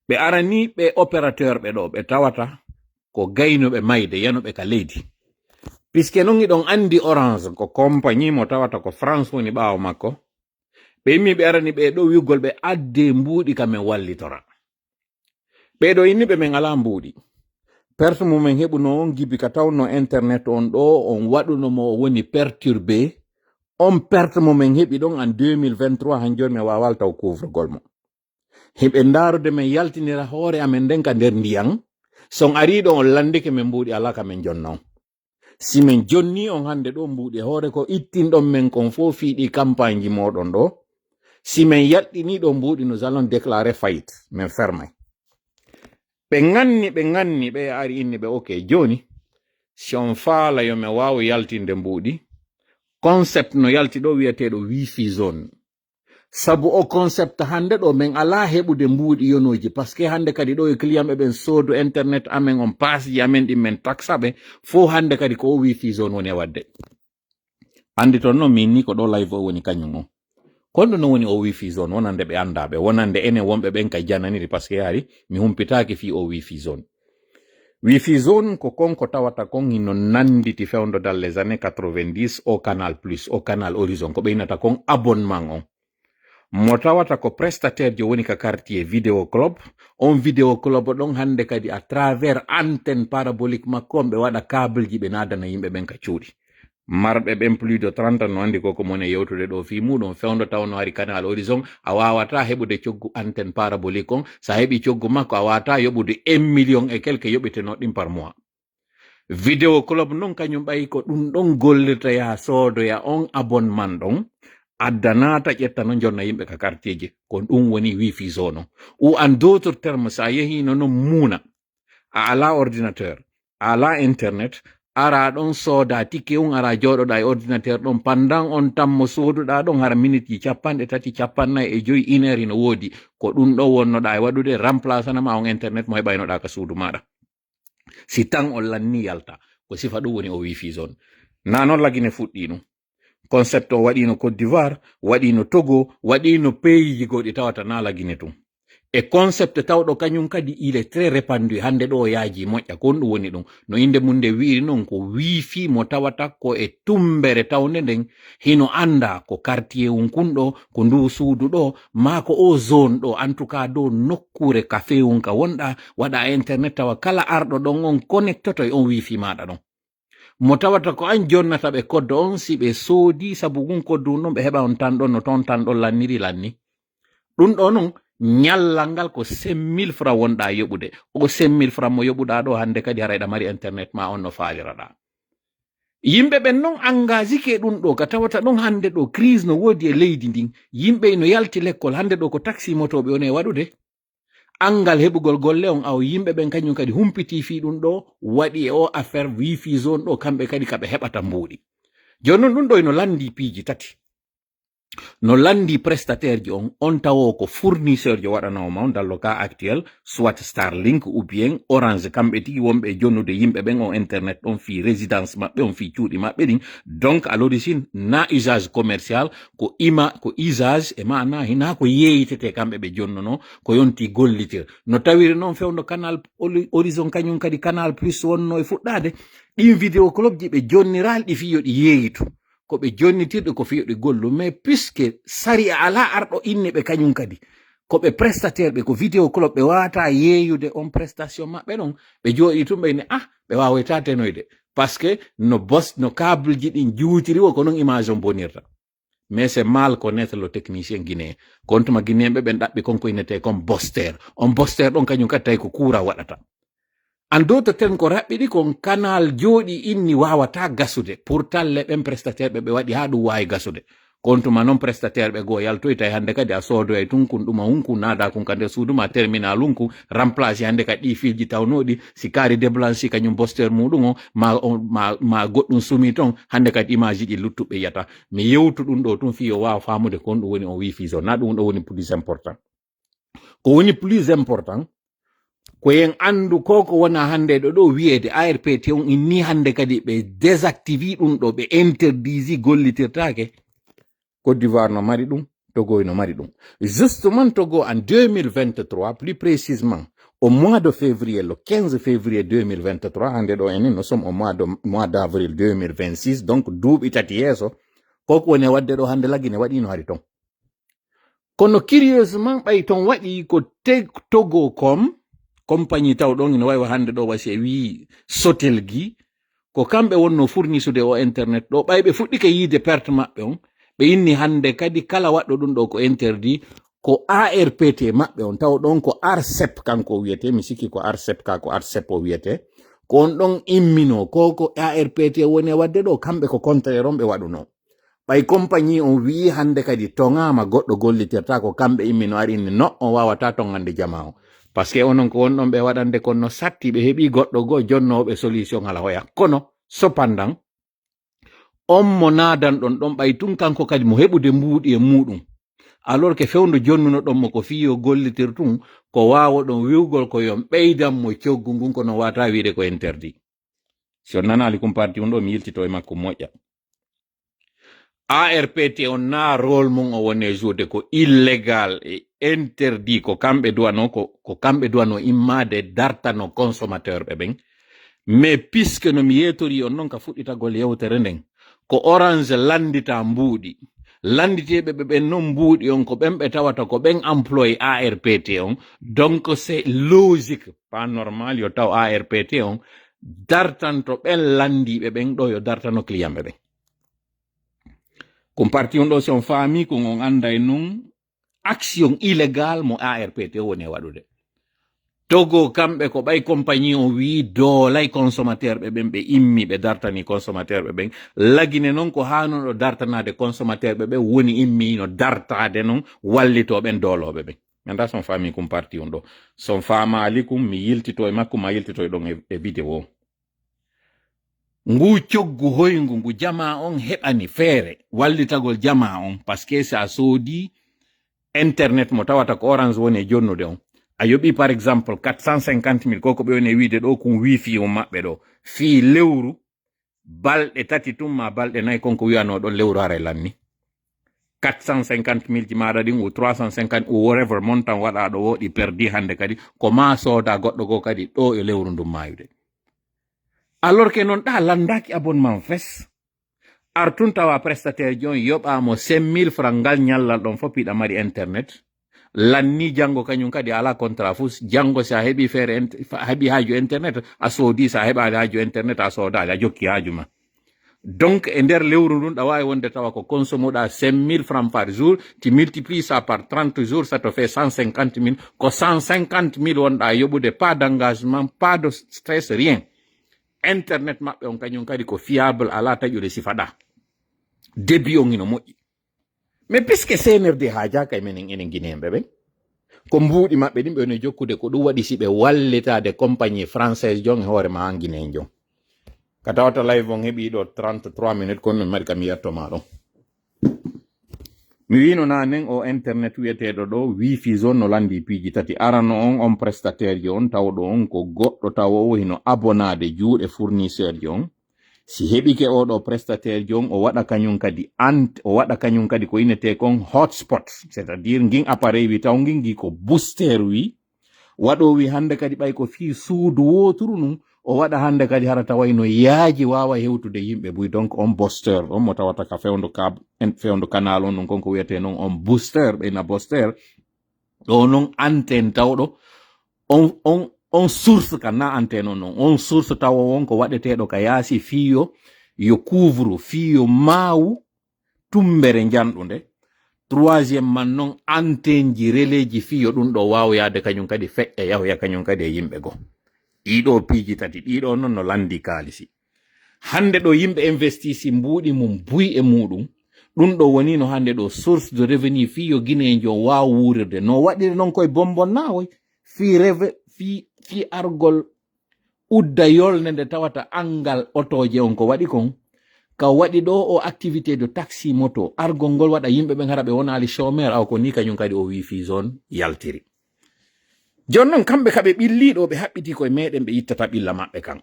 ɓe arani ɓe opérateur ɓe ɗo ɓe tawata ko gaynoɓe mayde yanoɓe ka leydi puisque non iɗon andi Orange ko compagnie mo tawata ko France woni ɓaawo makko ɓe immi ɓe arani ɓe ɗo wiggol ɓe adde mbuuɗi kamen wallitora ɓeɗo inni ɓe men ala mbuuɗi perte mumen heɓuno on gibi ka tawno internet on ɗo on waɗunomo o woni perturbé on perte mo men heɓi ɗon en 2023 han joni mi wawal taw couvrugol mo heɓe ndarude men yaltinira hoore amen nden ka nder ndiyam son ari ɗon on landike men mbuuɗi ala ka men jonna on si men jonni on hande ɗo mbuuɗi hoore ko ittinɗon men kon fof fiiɗi campagne ji moɗon ɗo si men yaɗɗini ɗo mbuuɗi nous allons déclarer faillite men fermay ɓe ganni ɓe ari inni ɓe ok joni si on faala yo me wawa yaltinde mbuuɗi concept no yalti ɗo wiyeteɗo wifi zone sabu o concept hande ɗo men ala heɓude mbuuɗi yonoji parce que hande kadi ɗo e client ɓe ɓen soodu internet amen on pasji amen ɗi men taxaɓe fo hande kadi ko o wifi zone woni e wadde andi toon noon min ni ko ɗo live o woni kañum o konɗo no woni o wifi zone wonande ɓe andaɓe wonande enen wonɓe ɓen kay jananiri parce que hari mi humpitaki fi o wifi zone wifi zone ko konko tawata kon hino nanditi fewndo dans les années 90 au canal plus au canal horizon ko ɓeynata kon abonnement on mo tawata ko prestataire jo woni ka quartier vidéo club on vidéo club ɗon hande kadi à travers antenne parabolique makko ɓe waɗa câble ji ɓe nadana yimɓe ɓen ka cuuɗi marɓe ɓen plus de 30 no andi koko mone yewtude ɗo fi muɗum fewndo tawno hari canal horizon a wawata heɓude coggu antenne parabolique on sa heɓi coggu makko a wawata yoɓude 1 million et quelque yoɓeteno ɗin par mois vidéo club non kañum ɓayi ko ɗum ɗon gollirta yaha soodoya on abonnement ɗon addanata ƴetta no jonna yimɓe ka quartier ji ko ɗum woni wifi zone ou en d'autres termes sa yehino non muuna a ala ordinateur a ala internet ara ɗon sooda tikke on ara jooɗoɗa e ordinateur ɗon pendant on tammo sooduɗa ɗon hara minute ji 33-45 1 heure no woodi ko ɗum ɗo wonnoɗa e waɗude remplaçanama on internet mo heɓaynoɗa ka suudu maɗa si tan on lanni yalta ko sifa ɗum woni o wifi zone na noon lagine fuɗɗi ɗum concept o waɗino Côte d'Ivoire waɗino Togo waɗino pays ji goɗi tawata na lagine tum e concept tawɗo kañum kadi il est très répandu hande ɗo yaaji moƴƴa kon ɗum woni ɗum no inde mum nde wiiri noon ko wifi mo tawata ko e tumbere tawde nden hino anda ko quartier un kunɗo ko ndu suudu ɗo ma ko o zone ɗo en tout cas dow nokkure café un ka wonɗa waɗa internet tawa kala arɗo ɗon on connectoto e on wifi maɗa ɗon mo tawata ko an jonnata ɓe koddo on si ɓe soodi sabu gun koddu ɗon ɓe heɓa on tan ɗon no ton tan ɗon lanniri lanni ɗum ɗo noon ñallal ngal ko 5000 francs wonɗa yoɓude o 5000 francs mo yoɓuɗa ɗo hande kadi harayɗa mari internet ma on no faaliraɗa yimɓe ɓen noon engagé ke ɗum ɗo ka tawata ɗon hande ɗo crise no woodi e leydi ndin yimɓe no yalti l'école hande ɗo ko taxi motoɓe one waɗude angal heɓugol golle on aw yimɓe ɓen kañum kadi humpiti fi ɗum ɗo waɗi e o affaire wifi zone ɗo kamɓe kadi kaɓe heɓata mbuuɗi joni noon ɗum ɗo no landi piiji tati no landi prestataire ji on tawo ko fournisseur jo waɗanoma on dans le cas actuel soit Starlink ou bien Orange kamɓe tigi wonɓe jonnude yimɓe ɓen on internet ɗon fi résidence maɓɓe on fi cuuɗi maɓɓe ɗin donc à l'origine na usage commercial ko usage e mana hina ko yeeyitete kamɓe ɓe jonnuno ko yonti gollitir no tawiri noon fewno canal horizon kañum kadi canal plus wonno e fuɗɗade ɗin vidéo club ji ɓe jonniral ɗi fiyo ɗi yeeyitu ko ɓe jonnitirɗe ko fiyoɗe gollu mais puisque sari ala arɗo inne ɓe kañum kadi ko ɓe prestataire ɓe ko vidéo club ɓe wawata yeeyude on prestation maɓɓe ɗon ɓe jooɗi tum ɓeyne ɓe wawata tenoyde parce que no câble ji ɗin juutiri wo ko noon image on bonirta mais c'est mal connaître le technicien guinéen kontuma guinéen ɓe ɓen ɗaɓɓi konko innete comme boster on boster ɗon kañum kadi tawi ko courant waɗata en d'autres termes ko raɓɓiɗi kon canal jooɗi inni wawata gasude pourtant le ɓen prestataire ɓe waɗi ha ɗum wawi gasude kontuma noon prestataire ɓe goo yaltoy tawi hande kadi a soodoya tunkun ɗuma hunku naada kun ka nder suuduma terminal hunku remplacé hande kadi ɗi filji tawnoɗi si kaari déblanchi kañum boster muɗum o ma goɗɗum sumi ton hande kadi image ɗi luttuɓe yiyata mi yewtu ɗum ɗo tun fiyo wawa famude kon ɗum woni o wifi zone na ɗum ɗo woni plus important ko woni plus important ko yen andu koko wona hande ɗo wiyeede ARPT on inni hande kadi ɓe désactivi ɗum ɗo ɓe interdisi gollitirtake Côte d'Ivoire no mari ɗum Togo no mari ɗum justement Togo en 2023 plus précisément au mois de février le 15 février 2023 hande ɗo enen nous sommes au mois d'avril 2026 donc duuɓi tati yeeso koko woni wadde ɗo hande lagine waɗino hari ton kono curieusement ɓay ton waɗi ko Togo compagnie taw ɗon ina wawi hande ɗo wasi e wi Sotelgi ko kamɓe wonno fournisude o internet ɗo ɓayɓe fuɗɗike yiide perte maɓɓe on
ɓe inni hande kadi kala waɗɗo ɗum ɗo ko interdit ko ARPT maɓɓe on taw ɗon ko ARCEP kanko wiyete, mi sikki ko ARCEP ka ko ARCEP o wiyete, ko on ɗon immino ko ARPT woni e wadde ɗo, kamɓe ko contraire on ɓe waɗuno. ɓay compagnie on wi hande kadi tongama goɗɗo gollitirta ko kamɓe immino ari inni no on wawata tongande jama o, par ce que onon ko wonɗon ɓe waɗande konno satti ɓe heɓi goɗɗo go jonnoɓe solution hala hoya. Kono cependant on mo nadan ɗon ɓay tun kanko kadi mo heɓude mbuuɗi e muɗum, alors que fewndo jonnuno ɗon mo ko fiyo gollitir tun ko wawa ɗon wiwgol ko yon ɓeydan mo coggu ngun kono wata wiide ko interdit. si on nanali kum parti on ɗo mi yiltito e makko moƴƴa. ARPT on na rôle mum o woni joude ko illégal et interdit ko kamɓe duwano ko kamɓe duwano immade dartano consommateur ɓe ɓen, mais puisque no mi yetori on non ka fuɗɗitagol yewtere nden ko Orange landita mbuuɗi, landiteɓe ɓe ɓen non mbuuɗi on ko ɓen ɓe tawata ko ɓen employé ARPT on, donc c'est logique pas normal yo taw ARPT on dartanto ɓen landiɓe ɓen ɗo yo dartano client ɓe ɓen. Kum parti on ɗo si on faami ko on anda e non action illégal mo ARPT woni e waɗude. Togo kamɓe ko ɓay compagnie on wi doolay consommateur ɓe ɓen ɓe immi ɓe dartani consommateur ɓe ɓen, lagine noon ko hanoɗo dartanade consommateur ɓe ɓen woni immino dartade noon wallitoɓen dooloɓe ɓen. Mi anda son faami kum parti on ɗo, son faamali kum mi yiltito e makko, ma yiltito e ɗon e vidéo o. Ngu coggu hoyngu ngu jama on heɓani feere wallitagol jama on, par ce que sa soodi internet mo tawata ko Orange woni e jonnude on, a yoɓi par exemple 450 000 koko ɓe woni wiide ɗo kum wifi on maɓɓe ɗo fii lewru balɗe tati tumma balɗe nayi konko wiyano ɗon lewru hara lanni 450 000 ji maɗa ɗin ou 350 ou whatever montant waɗa ɗo woɗi perdi hande kadi ko ma sooda goɗɗo go kadi ɗo e lewru ndum mayude. Alors que non ɗa landaki abonnement fes artun tawa prestataire jon yoɓamo 5 000 francs ngal ñallal ɗon fof piɗa mari internet lanni jango kañum kadi ala contrat fus jango sa heɓi feere heɓi haaju internet a soodi, sa heɓali haaju internet a soodali a jokki haaju ma. Donc e nder lewru ndun ɗa wawi wonde tawa ko consommoɗa 5 000 francs par jour, tu multiplies ça par 30 jours, ça te fait 150 000, ko 150 000 wonɗa yoɓude, pas d'engagement, pas de stress, rien. Internet maɓɓe on kañum kadi ko fiable, ala taƴude sifaɗa, débit on ino moƴƴi. Mais puisque CNRD haajaka e menen enen guinéemɓe ɓen ko mbuuɗi maɓɓe ɗin ɓe woni jokkude ko ɗum waɗi si ɓe wallitade compagnie française jon e hoorema han guinéen jon. Ka tawata live on heɓi ɗo 33 minutes kono mi mari kam yettoma ɗon. Mi wino nanen o internet wiyeteɗo ɗo wifi zone no landi piiji tati. Arano on prestataire ji on tawɗo on ko goɗɗo tawowo hino abonade juuɗe fournisseur ji on. Si heɓike oɗo prestataire ji on o waɗa kañum kadi ko inete kon hotspot, c'est à dire ngin appareil wi taw ngin gi ko booster wi waɗo wi hande kadi ɓay ko fi suudu woturu num o waɗa hande kadi hara tawayno yaaji wawa hewtude yimɓe buy. Donc on booster on mo tawata ka fewndo canal on ɗum konko wiyete noon on booster ɓeyna booster ɗo noon antenne tawɗo on source ka na antenne on noon on source tawo on ko waɗeteɗo ka yaasi fiyo yo couvre fiyo maawu tumbere janɗude. Troisième man noon antenne ji relais ji fiyo ɗum ɗo wawoyade kañum kadi feƴƴa yahoya kañum kadi e yimɓe go. Ɗiɗo piiji tati ɗiɗo noon no landi kaalisi. Hande ɗo yimɓe investisi mbuuɗi mum buy e muɗum, ɗum ɗo woni no hande ɗo source de revenu fiyo guinéjo wawa wurirde no waɗiri noon koye bonbon nawoy fi argol udda yolne nde tawata angal otoje on ko waɗi kon ka waɗi ɗo o activité de taxi moto argol ngol waɗa yimɓe ɓen hara ɓe wonali chômeur aw ko ni kañum kadi o wifi zone yaltiri. Jonnon kamɓe kaɓe ɓilliɗo ɓe haɓɓiti koye meɗen ɓe ittata ɓilla maɓɓe kan.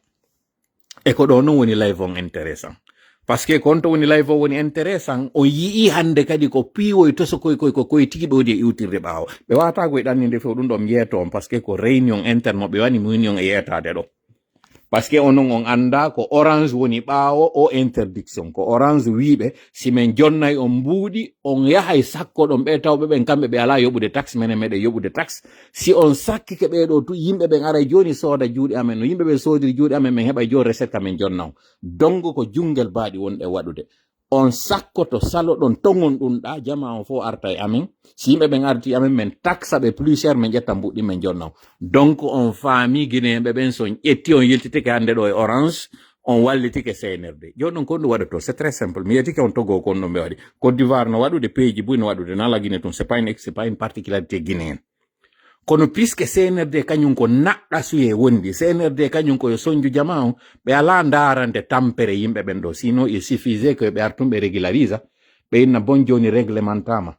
E ko ɗo non woni live on intéressant, par ce que kon to woni live o woni intéressant o yii hande kadi ko piiwoy to so koye tigi ɗodi e iwtirde ɓaawo ɓe wata koye ɗanninde few ɗum ɗo mi yeeto on par ce que ko réunion interne mo ɓe wani réunion e yeetade ɗo, par ce que onon on anda ko Orange woni ɓaawo o interdiction, ko Orange wiiɓe si men jonnay on mbuuɗi on yahay sakko ɗon ɓe tawɓe ɓen kamɓe ɓe ala yoɓude taxe, menen meɗen yoɓude taxe. Si on sakkike ɓeɗo tu yimɓe ɓen aray joni sooda juuɗe amen, no yimɓe ɓe soodiri juuɗe amen min heɓa joni recette kamen jonnaw. Donc ko jungel baaɗi wonɗe waɗude. on sakkoto salo ɗon tongon ɗum ɗa jama on fo arta e amen si yimɓe ɓen arti amen men taxa ɓe plus cher min ƴetta mbuɗɗi men jonnaw donc on faami guinéen ɓen son ƴetti on yiltitike hande ɗo e orange on wallitike CNRD joni ɗon kon ɗum waɗato c'est très simple mi yetike on Togo kon ɗum ɓe waɗi Côte d'Ivoire no waɗude pays buy no waɗude nala Guinée tun c'est pas une particularité guinéenne kono puisque CNRD kañum ko naɗɗa suye wondi CNRD kañum ko yo soñju jama on ɓe ala darande tampere yimɓe ɓen ɗo sinon il suffisait que ɓe artum ɓe régularise ɓe inna bon joni réglementama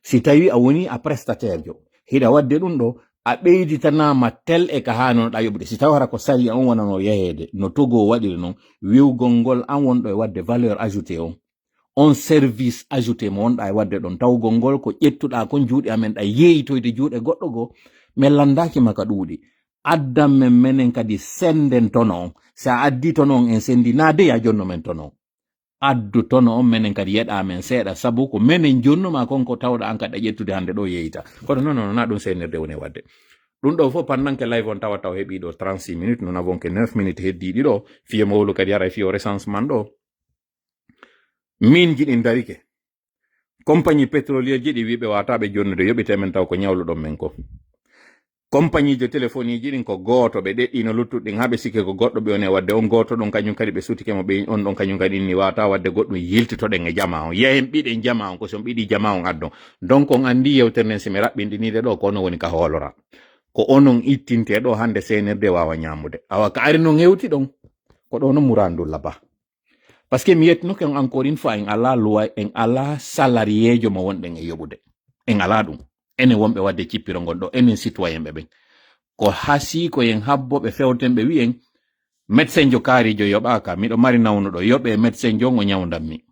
si tawi a woni a prestataire jo hiɗa wadde ɗum ɗo a ɓeyditanama tel e ka hanoɗa yoɓude si tawi hara ko sali on wonano yahede no Togo waɗiri noon wiwgol ngol an wonɗo e wadde valeur ajoutée on service ajouté mo wonɗa e wadde ɗon tawgol ngol ko ƴettuɗa kon juuɗe amen ɗa yeeytoyde juuɗe goɗɗo goo min landaki maka ɗuuɗi addan men menen kadi senden tono on sa addi tono on en sendi na de ya jonno men tono addu tono on menen kadi yeɗa men seeɗa sabu ko menen jonnuma konko tawɗa an kadi ƴettude hande ɗo yeeyta kono non na ɗum CNRD woni wadde ɗum ɗo fof pandanke live on tawa heeɓi ɗo 36 minutes nous n'avons que 9 minutes heddiɗi ɗo fiye mowlu kadi ara e fiyo recensement ɗo min jiɗin darike compagnie pétrolier jiɗi wiɓe wataɓe jonnude yoɓite men taw ko ñawluɗon men ko compagnie de téléphonie jiɗin ko gooto ɓe ɗeɗɗino luttuɗin haɓe sikke ko goɗɗo ɓe one wadde on gooto ɗon kañum kadi ɓe sutike mo ɓe on ɗon kañum kadi inni wata wadde goɗɗum yiltitoɗen e jama on yeyen ɓiɗen jama on ko son ɓiɗi jama on addon donc on andi yewtere nden simi raɓɓinɗinide ɗo ko ono woni ka hoolora ko onon ittinte ɗo hande CNRD wawa ñamude awa ka ari no hewti ɗon ko ɗo no murandulla ba parce que mi yettinoke on encore une fois en ala loi en ala salarié jo mo wonɗen e yoɓude en ala ɗum enen wonɓe wadde cippiro ngon ɗo enen citoyen ɓe ɓen ko hasi ko yen habboɓe fewten ɓe wi'en médecin jo kaarijo yoɓaka miɗo mari nawnuɗo yoɓe médecin jo ngo ñawdanmi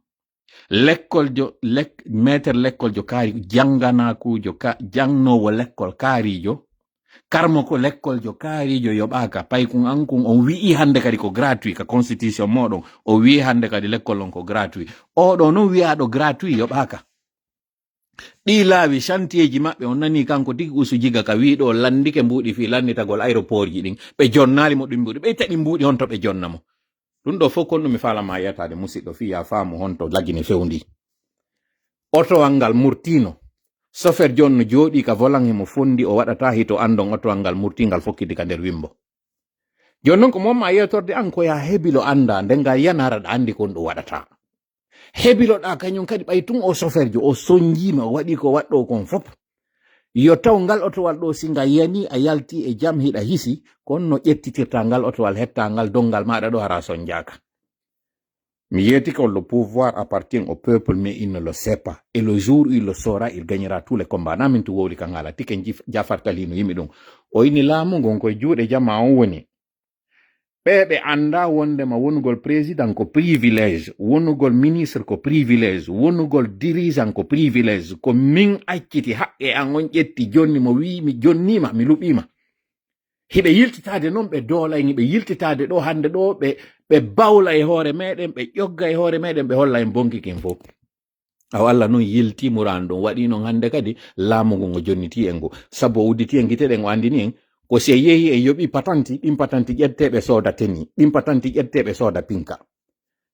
maître l'école jo kaari janganakujo jangnowo l'école kaarijo karmo ko l'école jo kaarijo yoɓaka pay kun an kun on wi'i hande kadi ko gratuit ka constitution moɗon o wi'i hande kadi l'école on ko gratuit oɗo non wiyaɗo gratuit yoɓaka ɗi laawi chantier ji maɓɓe on nani kanko tigi usu jiga ka wiɗo landike mbuɗi fi landitagol aéroport ji ɗin ɓe jonnali mo ɗum mbuɗi ɓe taɗi mbuɗi on to ɓe jonna mo ɗum ɗo fof kon ɗum mi falama yetade musidɗo fiya faamu honto lagine fewndi otowal ngal murtino chauffeur jon no jooɗi ka volan mo fondi o waɗata hito andon otowal ngal murtingal fokkiti ka nder wimbo joni noon ko momma yetorde an ko ya hebilo anda ndenga yanaraɗa andi kon ɗo waɗata hebiloɗa kañum kadi ɓay tun o chauffeur jo o sonjima o waɗi ko waɗɗo kon fof yo taw ngal otowal ɗo singa yani a yalti e jam hiɗa hisi kon no ƴettitirta ngal otowal hetta ngal dongal maɗa ɗo hara son jaka mi yeti que le pouvoir appartient au peuple mais il ne le sait pas et le jour où il le saura il gagnera tous les combats namin tu wowli kan hala tiken jafartalino yimi ɗum o ini laamu ngon koye juuɗe jama on woni ɓeɓe anda wondema wonugol président ko privilège wonugol ministre ko privilège wonugol dirigeant ko privilège ko min acciti haqqe an on ƴetti jonni mo wi mi jonnima mi luɓima hiɓe yiltitade noon ɓe doolayi ɓe yiltitade ɗo hande ɗo ɓe bawla e hoore meɗen ɓe ƴogga e hoore meɗen ɓe holla en bonkikin fof aw Allah noon yilti muran ɗon waɗi noon hande kadi laamu ngu ngo jonniti en ngo sabu o udditi en guiteɗen o andini en ko se yehi e yoɓi patanti ɗin patanti ƴetteɓe sooda teni ɗin patanti ƴetteɓe sooda pinka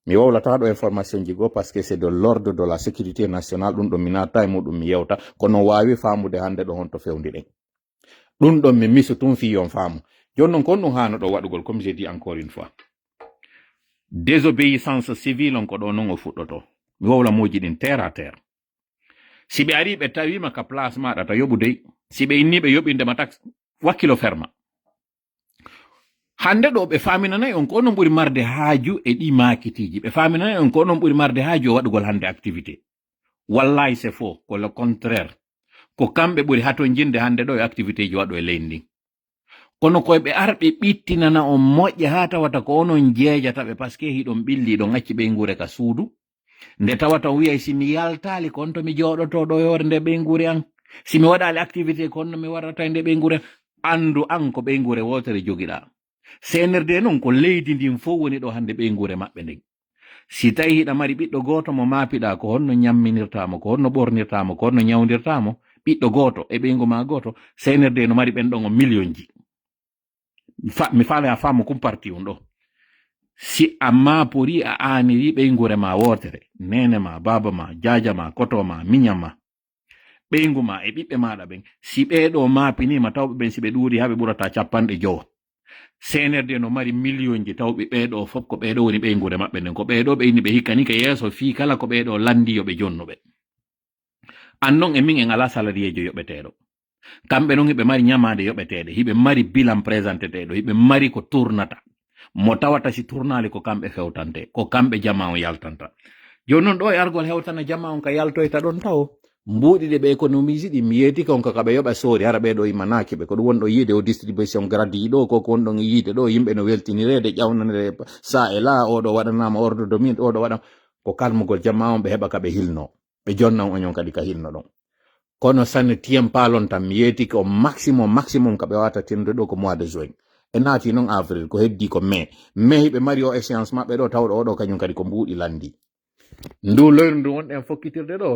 mi wowlata ɗo information ji go parce que c'est de l'ordre de la sécurité nationale ɗum ɗon mi natta e muɗum mi yewta kono wawi famude hande ɗo honto fewdiɗen ɗum ɗon mi miso tun fiyon faamu joni noon kon ɗum hano ɗo waɗugol comme j'ai dit encore une fois désobéissance civile on ko ɗo noon o fuɗɗoto mi wowla moji ɗin terre à terre si ɓe ari ɓe tawima ka place maɗa ta yoɓu dey si ɓe inni ɓe yoɓindema taxe wakkilo ferma hande ɗo ɓe faminanayi on ko onon ɓuri marde haaju e ɗi makitiji ɓe faminanayi on ko onon ɓuri marde haaju o waɗugol hande activité wallahi c'est faux ko le contraire ko kamɓe ɓuri haton jinde hande ɗo e activité ji waɗo e leydi ndin kono koye ɓe arɓe ɓittinana on moƴƴe ha tawata ko onon jeejataɓe par ce que hiɗon ɓilli ɗon acci ɓeygure ka suudu nde tawata on wiyay simi yaltali kon to mi jooɗoto ɗo yore nde ɓeygure an simi waɗali activité konno mi warata nde ɓeygure andu an ko ɓeygure wotere jogiɗa CNRD noon ko leydi ndin fof woni ɗo hande ɓeygure maɓɓe ndin si tawi hiɗa mari ɓiɗɗo goto mo maapiɗa ko honno ñamminirtamo ko honno ɓornirtamo ko honno ñawdirtamo ɓiɗɗo goto e ɓeygu ma goto CNRD no mari ɓen ɗon o million ji mi faala ya faamu kum parti on ɗo si amma pori a aniri ɓe ngure ma wotere nene ma baba ma jaja ma koto ma minya ma ɓeygu ma e ɓiɓɓe maɗa ɓen si ɓeɗo mapinima tawɓe ɓen si ɓe ɗuuri ha ɓe ɓurata capanɗe jowo senerde no mari million ji tawɓe ɓeɗo fof ko ɓeɗo woni ɓeygure maɓɓe nden ko ɓeɗo ɓe inni ɓe hikkani ke yeeso fi kala ko ɓeɗo landi yoɓe jonnuɓe annon e min en ala salariejo yoɓeteɗo kamɓe non hiɓe mari ñamade yoɓeteɗe hiɓe mari bilan présenteteɗo hiɓe mari ko tournata mo tawata si tournali ko kamɓe fewtante ko kamɓe jama on yaltanta joni noon ɗo e argol hewtana jama on ka yaltoyta ɗon taw mbuɗiɗe ɓe économie ɗi mi yeeti kon kaka ɓe yoɓa soori hara ɓeɗo immanaki ɓe ko ɗum wonɗo yiide o distribution gradi ɗo koko wonɗon yiide ɗo yimɓe no weltinirede ƴawnanede sa e la oɗo waɗanama ordre de mine oɗo waɗa ko kalmugol jamma on ɓe heɓa ka ɓe hilno ɓe jonna on oñon kadi ka hilno ɗon kono sanne tiyam palon tan mi yeeti ko maximum ka ɓe wata tinde ɗo ko mois de juin e naati noon avril ko heddi ko mai hiɓe mari o échéance maɓɓe ɗo tawɗo oɗo kañum kadi ko mbuuɗi landi ndu loyru ndu wonɗen fokkitirde ɗo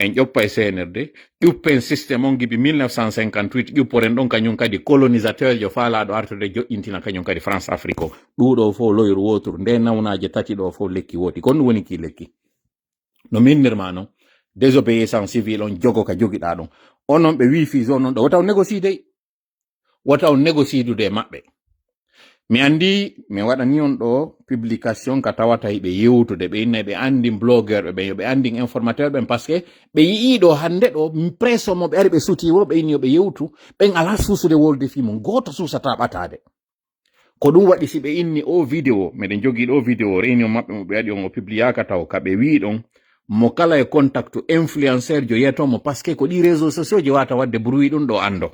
en ƴoppa e senerde ƴuppen systéme on gibi 1958 ƴupporen ɗon kañum kadi colonisateur jo faalaɗo artude joƴƴintina kañum kadi France Afrique o ɗuɗo fof loyru woturu nde nawnaje tati ɗo fof lekki woti kon ɗum woni ki lekki no minnirma noon désobéissance civile on jogo ka jogiɗa ɗon onon ɓe wifi zone on ɗo wataw négociide wataw négocidude maɓɓe mi andi mi waɗani on ɗo publication ka tawata hiɓe yewtude ɓe inna ɓe andin blogueur ɓe ɓe andin informateur ɓen par ce que ɓe yii ɗo hande ɗo presso mo ɓe ari ɓe sutiwo ɓe inni ɓe yewtu ɓen ala suusude wolde fimum goto suusata ɓatade ko ɗum waɗi si ɓe inni o vidéo meɗen jogui ɗo vidéo réunion maɓɓe mo ɓe waɗi on o publiaka taw ka ɓe wi ɗon mo kala e contact influenceur jo yiyatomo par ce que ko ɗi réseaux sociaux ji wata wadde bruit ɗum ɗo ando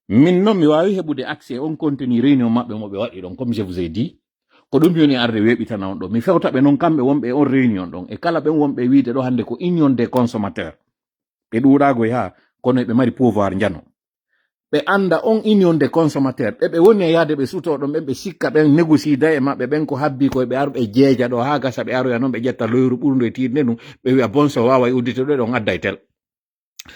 min noon mi wawi heɓude accès on contenu réunion maɓɓe mo ɓe waɗi ɗon comme je vous ai dit ko ɗum yoni arde weɓitana on ɗo mi fewtaɓe noon kamɓe wonɓe on réunion ɗon e kala ɓen wonɓe wiide ɗo hande ko union des consommateurs ɓe ɗuɗagoy ha kono ɓe mari pouvoir jano ɓe anda on union des consommateurs ɓe woni e yaade ɓe suto ɗon ɓen ɓe sikka ɓen négocida e maɓɓe ɓen ko habbi koye ɓe arɓe jeeja ɗo ha gasa ɓe aroya noon ɓe ƴetta loyru ɓurndu e tirde ɗum ɓe wiya bon so wawa e uddite ɗo ɗon adda e tel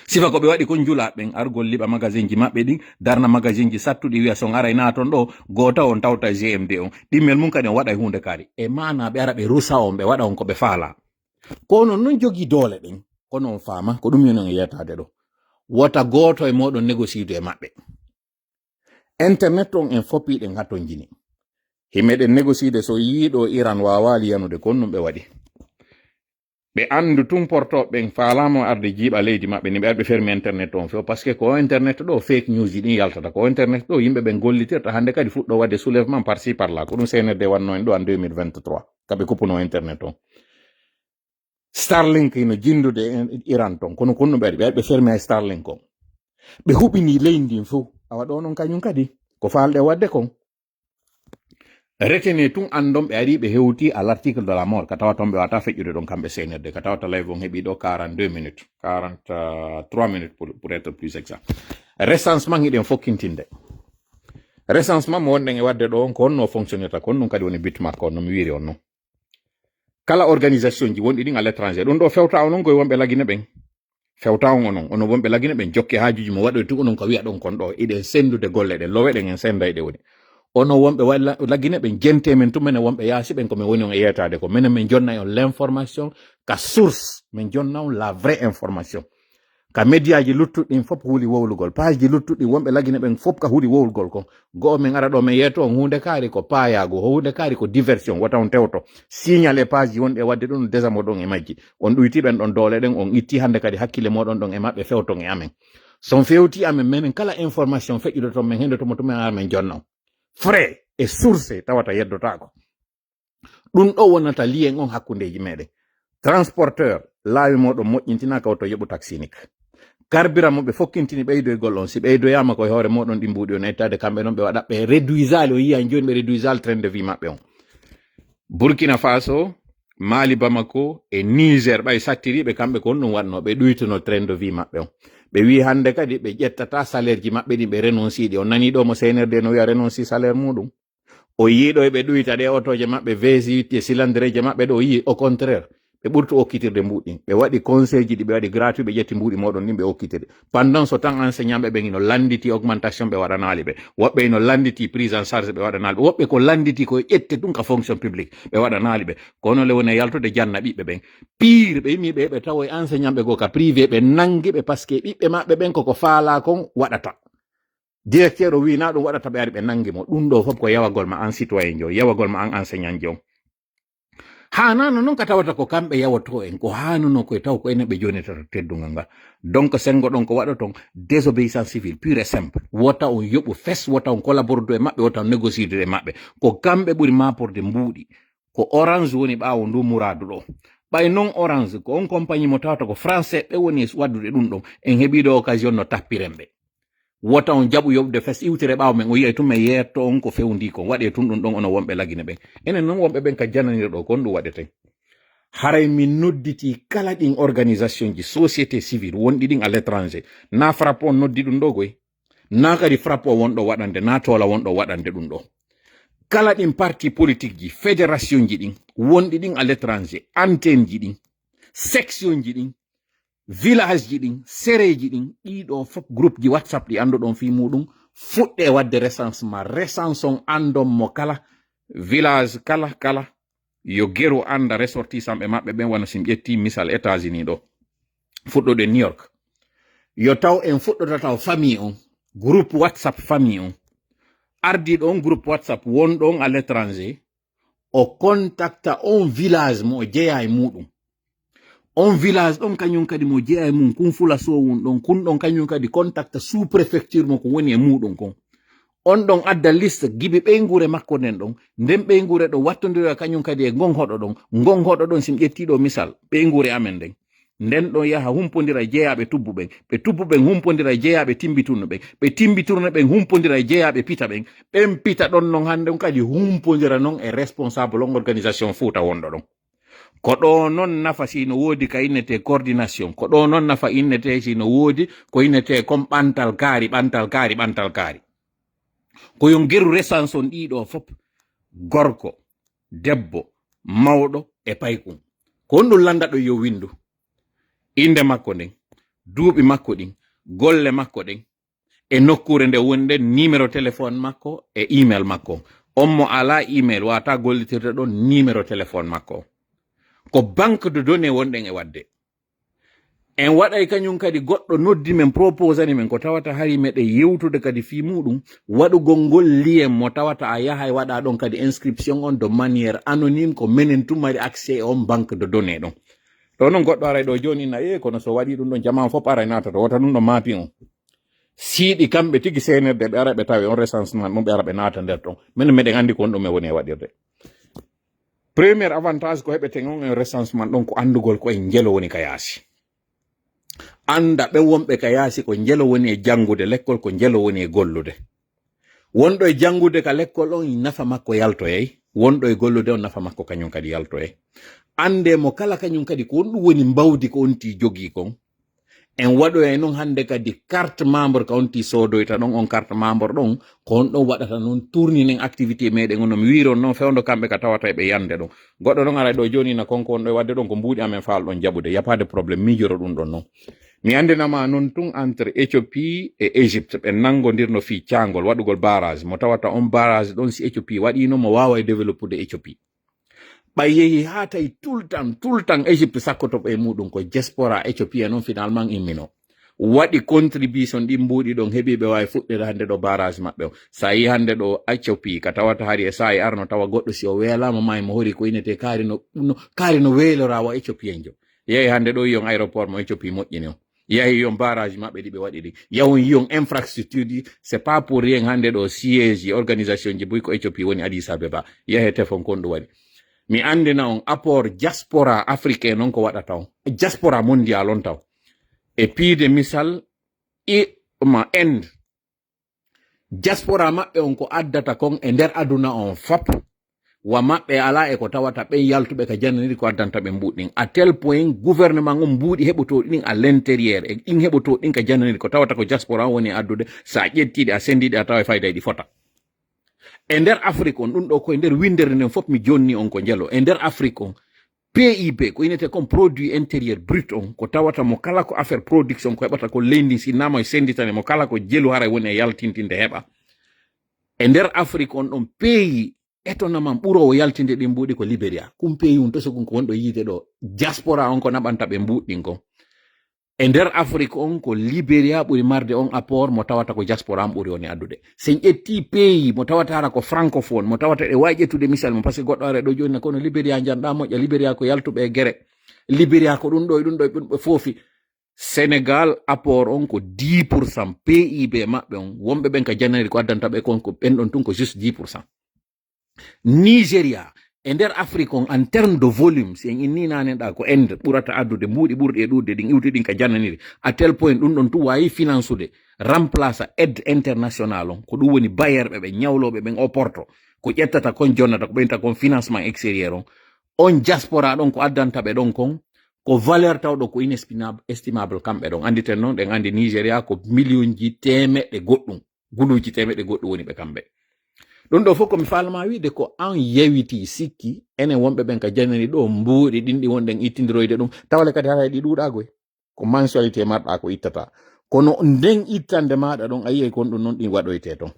sifa ko ɓe waɗi kon jula ɓen argol liɓa magazine ji maɓɓe ɗin darna magazine ji sattuɗi wiya son ara naton ɗo gota on tawta GMD on ɗimmel mum kadi on waɗa e hunde kaari e mana ɓe ara ɓe rusa on ɓe waɗa on ko ɓe faala kono non jogi doole ɗen kono on faama ko ɗum yoni on yetade ɗo wota goto e moɗon négociide e maɓɓe internet on en foppiɗen ha ton jini himeɗen négociide so yiiɗo Iran wawali yanude kon ɗum ɓe waɗi ɓe andu tun portoɓe faalamo arde jiiɓa leydi maɓɓe ni ɓe arɓe fermi internet on few par ce que ko internet ɗo fake news ji ɗin yaltata ko internet ɗo yimɓe ɓen gollitirta hande kadi fuɗɗo wadde soulèvement par ci par là ko ɗum CNRD wanno en ɗo en 2023 kaɓe kuppuno internet on Starlink no jindude Iran ton kono konno ɓe arɓe fermi e Starlink on ɓe huɓini leydi fof awa ɗo non kañum kadi ko falɗe wadde kon retene tun andon ɓe ari ɓe hewti à l'article de la mort ka tawa ton ɓe wata feƴƴude ɗon kamɓe CNRD ka tawata live on heeɓi ɗo 42 minutes 43 minutes pour être plus exact recensement hiɗen fokkintinde recensement mo wonɗen e wadde ɗo on ko honno fonctionneta ko ɗum kadi woni but makko on no mi wiri on non kala organisation ji wonɗi ɗin à l'étranger ɗum ɗo fewta on on koye wonɓe lagine ɓen fewta on onon ono wonɓe lagine ɓen jokke hajuji mo waɗoy tu onon ko wiya ɗon kon ɗo iɗen sendude golle ɗen lowe ɗen en senda e ɗe woni ono wonɓe lagine ɓen gente men tumene wonɓe yaasi ɓen komin woni on e yetade ko minen min jonna on l'information ka source min jonna on la vraie information ka média ji luttuɗɗin fof huuli wowlugol page ji luttuɗɗin wonɓe lagine ɓen fof ka huuli wowlugol kon go'o min ara ɗo min yeeto on hunde kaari ko paayago hunde kaari ko diversion wata on tewto signal e page ji wonɗe wadde ɗum désamo ɗon e majji on ɗuytiɓen ɗon doole ɗen on itti hande kadi hakkille moɗon ɗon e maɓɓe fewton e amen son fewti amen minen kala information feƴƴude ton min hende tomo tumen ara min jonna on frais e source tawata yeddotako ɗum ɗo wonata lien on hakkundeji meɗen transporteur laawi moɗon moƴƴintinaka oto yoɓu taxinique carburant mo ɓe fokkintini ɓeydoygol on si ɓeydoyama koye hoore moɗon ɗi mbuɗi on ettade kamɓe noon ɓe waɗa ɓe réduisal o yiya joni ɓe réduisal train de vie maɓɓe on Burkina Faso Mali Bamako e Niger ɓay sattiriɓe kamɓe kon ɗum waɗno ɓe ɗuytuno train de vie maɓɓe on ɓe wi hande kadi ɓe ƴettata salaire ji maɓɓe ɗin ɓe renonci ɗi on nani ɗo mo CNRD no wiya renonci salaire muɗum o yiiɗo eɓe ɗuyta ɗe otoje maɓɓe V8 e cylindre je maɓɓe ɗo o yi au contraire ɓe ɓurto okkitirde mbuɗi ɓe waɗi conseil ji ɗi ɓe waɗi gratuit ɓe ƴetti mbuɗi moɗon ɗin ɓe okkitirde pendant so tan enseignant ɓe ino landiti augmentation ɓe waɗanali ɓe woɓɓe ino landiti prise en charge ɓe waɗanali ɓe woɓɓe ko landiti koye ƴette ɗum ka fonction publique ɓe waɗanali ɓe kono le woni yaltude janna ɓiɓɓe ɓen pire ɓe yimmi ɓe tawa enseignant ɓe go ka privé ɓe nangi ɓe par ce que ɓiɓɓe maɓɓe ɓen koko faala kon waɗata directeur o wi na ɗum waɗata ɓe ari ɓe nangi mo ɗum ɗo fof ko yawagol ma an citoyen jo yawagol ma an enseignant jo hanano non ka tawata ko kamɓe yawoto en ko hanuno koye taw ko enen ɓe jonitata teddungal ngal donc sengo ɗon ko waɗa ton désobéissance civile pure et simple wota on yoɓu fes wota on collabordo e maɓɓe wota on négociede e maɓɓe ko kamɓe ɓuri maporde mbuuɗi ko orange woni ɓawo ndu muradu ɗo ɓay non orange ko on compagnie mo tawata ko français ɓe woni waddude ɗum ɗon en heɓiɗo occasion no tappiren ɓe wota on jaɓu yoɓde fes iwtire ɓawo men o yiyay tun men yeyatto on ko fewndi kon waɗe tun ɗum ɗon ono wonɓe lagine ɓen enen noon wonɓe ɓen ka jananir ɗo kon ɗum waɗeten haray min nodditi kala ɗin organisation ji société civile wonɗi ɗin à l'étranger na frappe on noddi ɗum ɗo goy na kadi frappe o wonɗo waɗande na tola wonɗo waɗande ɗum ɗo kala ɗin parti politique ji fédération ji ɗin wonɗi ɗin à l'étranger antenne ji ɗin section ji ɗin village ji ɗin séréji ɗin ɗiɗo fof groupe ji whatsapp ɗi anduɗon fi muɗum fuɗɗe wadde recensement recenson andon mo kala village kala yo gero anda ressortissant ɓe maɓɓe ɓen wona sim ƴetti misal États-Unis ɗo fuɗɗode New York yo taw en fuɗɗota taw famille on groupe whatsapp famille on ardiɗo on groupe whatsapp wonɗon à l'étranger o contacta on village mo o jeeya e muɗum on village ɗon kañum kadi mo jeeya e mum kun fula sowun ɗon kun ɗon kañum kadi contacta sous préfecture mo ko woni e muɗum kon on ɗon adda liste giɓe ɓeygure makko nden ɗon nden ɓeygure ɗo wattodira kañum kadi e gon hoɗo ɗon sim ƴettiɗo misal ɓeygure amen nden nden ɗon yaha humpodira jeeyaɓe tubbu ɓen ɓe tubbu ɓen humpodira jeeyaɓe timbiturno ɓen ɓe timbiturno ɓen humpodira e jeeyaɓe pita ɓen ɓen pita ɗon non hande on kadi humpodira non e responsable on organisation Fouta wonɗo ɗon ko ɗo non nafa sino woodi ka innete coordination ko ɗo non nafa innete sino woodi ko innete comme ɓantal kaari ko yon geru recenson ɗiɗo fof gorko debbo mawɗo e paykum ko on ɗum landa ɗo yo windu inde makko nden duuɓi makko ɗin golle makko ɗen e nokkure nde wonde numéro téléphone makko e email makko on mo ala email wata gollitirde ɗon numéro téléphone makko ko banque de données wonɗen e wadde en waɗay kañum kadi goɗɗo noddi men proposani men ko tawata hari meɗe yewtude kadi fi muɗum waɗugol ngol lien mo tawata a yaha e waɗa ɗon kadi inscription on de manière anonyme ko menen tum mari accès e on banque de données ɗon ɗo noon goɗɗo aray ɗo joni na kono so waɗi ɗum ɗon jama fof aray natata wota ɗum ɗo maapi on siiɗi kamɓe tigi senerde ɓe ara ɓe tawi on recensement ɗum ɓe ara ɓe nata nder ɗon min meɗen andi ko on ɗum e woni e waɗirde premier avantage ko heɓeten on e recensement ɗon ko andugol ko en jelo woni ka yaasi anda ɓe wonɓe ka yaasi ko jelo woni e jangude l'école ko jelo woni e gollude wonɗo e jangude ka l'école on nafa makko yaltoyay wonɗo e gollude on nafa makko kañum kadi yaltoyay ande mo kala kañum kadi ko on ɗum woni mbawdi ko onti jogii kon en waɗoya noon hande kadi carte membre ka onti sodoyta ɗon on carte membre ɗon ko on ɗon waɗata noon tourninen activité meɗen on no mi wiron noon fewndo kamɓe ka tawata ɓe yande ɗon goɗɗo ɗon ara ɗo joni na konko on ɗo wadde ɗon ko mbuuɗi amen faal ɗon jaɓude yapade probléme mijoro ɗum ɗon noon mi andinama noon tun entre Éthiopie et Égypte ɓe nangodirno fi cangol waɗugol barrage mo tawata on barrage ɗon si Éthiopie waɗino mo wawa e développude Éthiopie ɓay yehi ha tawi tout le temps Égypte sakkoto ɓe muɗum ko diaspora Éthiopie noon finalement immino waɗi contribution ɗi mbuɗi ɗon heeɓi ɓe wawi fuɗɗede hande ɗo barrage maɓɓe o sa yi hande ɗo Éthiopie ka tawata hari e sa e arno tawa goɗɗo si o weelama ma mo hori ko inete kaari no weelorawa Éthiopien jo yehi hande ɗo yiyon aéroport mo Éthiopie moƴƴini o yahi yon barrage maɓɓe ɗi ɓe waɗi ɗi yawon yiyon infrastructure ɗi c'est pas pour rien hande ɗo siège organisation ji boy ko Éthiopie woni Addis Abeba yahe tefon kon ɗum waɗi mi andina on apport diaspora africain non ko waɗata on diaspora mondial on taw e piide misal ma Inde diaspora maɓɓe on ko addata kon e nder aduna on fop wa maɓɓe ala e ko tawata ɓen yaltuɓe ka jannaniri ko addanta ɓe mbuɗɗin à tel point gouvernement on mbuuɗi heɓoto ɗin à l'intérieur e ɗin heɓoto ɗin ka jannaniri ko tawata ko diaspora on woni addude sa ƴettiɗe a sendiɗe a tawa e fayda ɗi fota e nder Afrique on ɗum ɗo koye nder windere nden fof mi jonni on ko jelo e nder Afrique on PIB ko inete comme produit intérieur brut on ko tawata mo kala ko affaire production ko heɓata ko leydi sinnama e senditane mo kala ko jelu hara woni e yaltintinde heɓa e nder Afrique on ɗon pays étonnamment ɓurowo yaltinde ɗin mbuɗi ko Libéria kum pays un to sogun ko wonɗo yiide ɗo diaspora on ko naɓanta ɓe mbuɗɗin ko e nder Afrique on ko Libéria ɓuri marde on apport mo tawata ko diaspora am ɓuri woni addude sen ƴetti pays mo tawata hara ko francophone mo tawata ɗe wawi ƴettude misal mo par ce que goɗɗo are ɗo joni kono Libéria janɗa moƴƴa Libéria ko yaltuɓe e guere Libéria ko ɗum ɗo e ɗum ɗo e ɗum ɓe foofi Sénégal apport on ko 10% PIB maɓɓe on wonɓe ɓen ka janari ko addanta ɓe kon ko ɓen ɗon tun ko juste 10%. Nigeria e nder Afrique on en terme de volume si en inni nanenɗa ko ende ɓurata addude mbuuɗi ɓurɗi e ɗuɗde ɗin iwti ɗin ka jannaniri à tel point ɗum ɗon tu wawi financude remplace aide international on ko ɗum woni bayerɓe ɓe ñawloɓe ɓen o porto ko ƴettata kon jonnata ko ɓeynta kon financement extérieur on diaspora ɗon ko addanta ɓe ɗon kon ko valeur tawɗo ko inestimable kamɓe ɗon anditen noon ɗen andi Nigeria ko million ji temeɗɗe goɗɗum guluji temeɗɗe goɗɗum woni ɓe kamɓe ɗum ɗo fof komi falma wiide ko an yewiti sikki enen wonɓe ɓen ka jannani ɗo mbuuɗi ɗin ɗi wonɗen ittidiroyde ɗum tawale kadi hara ɗi ɗuɗagoy ko mensualité marɗa ko ittata kono nden ittande maɗa ɗon a yiyay kon ɗum noon ɗin waɗoyte toon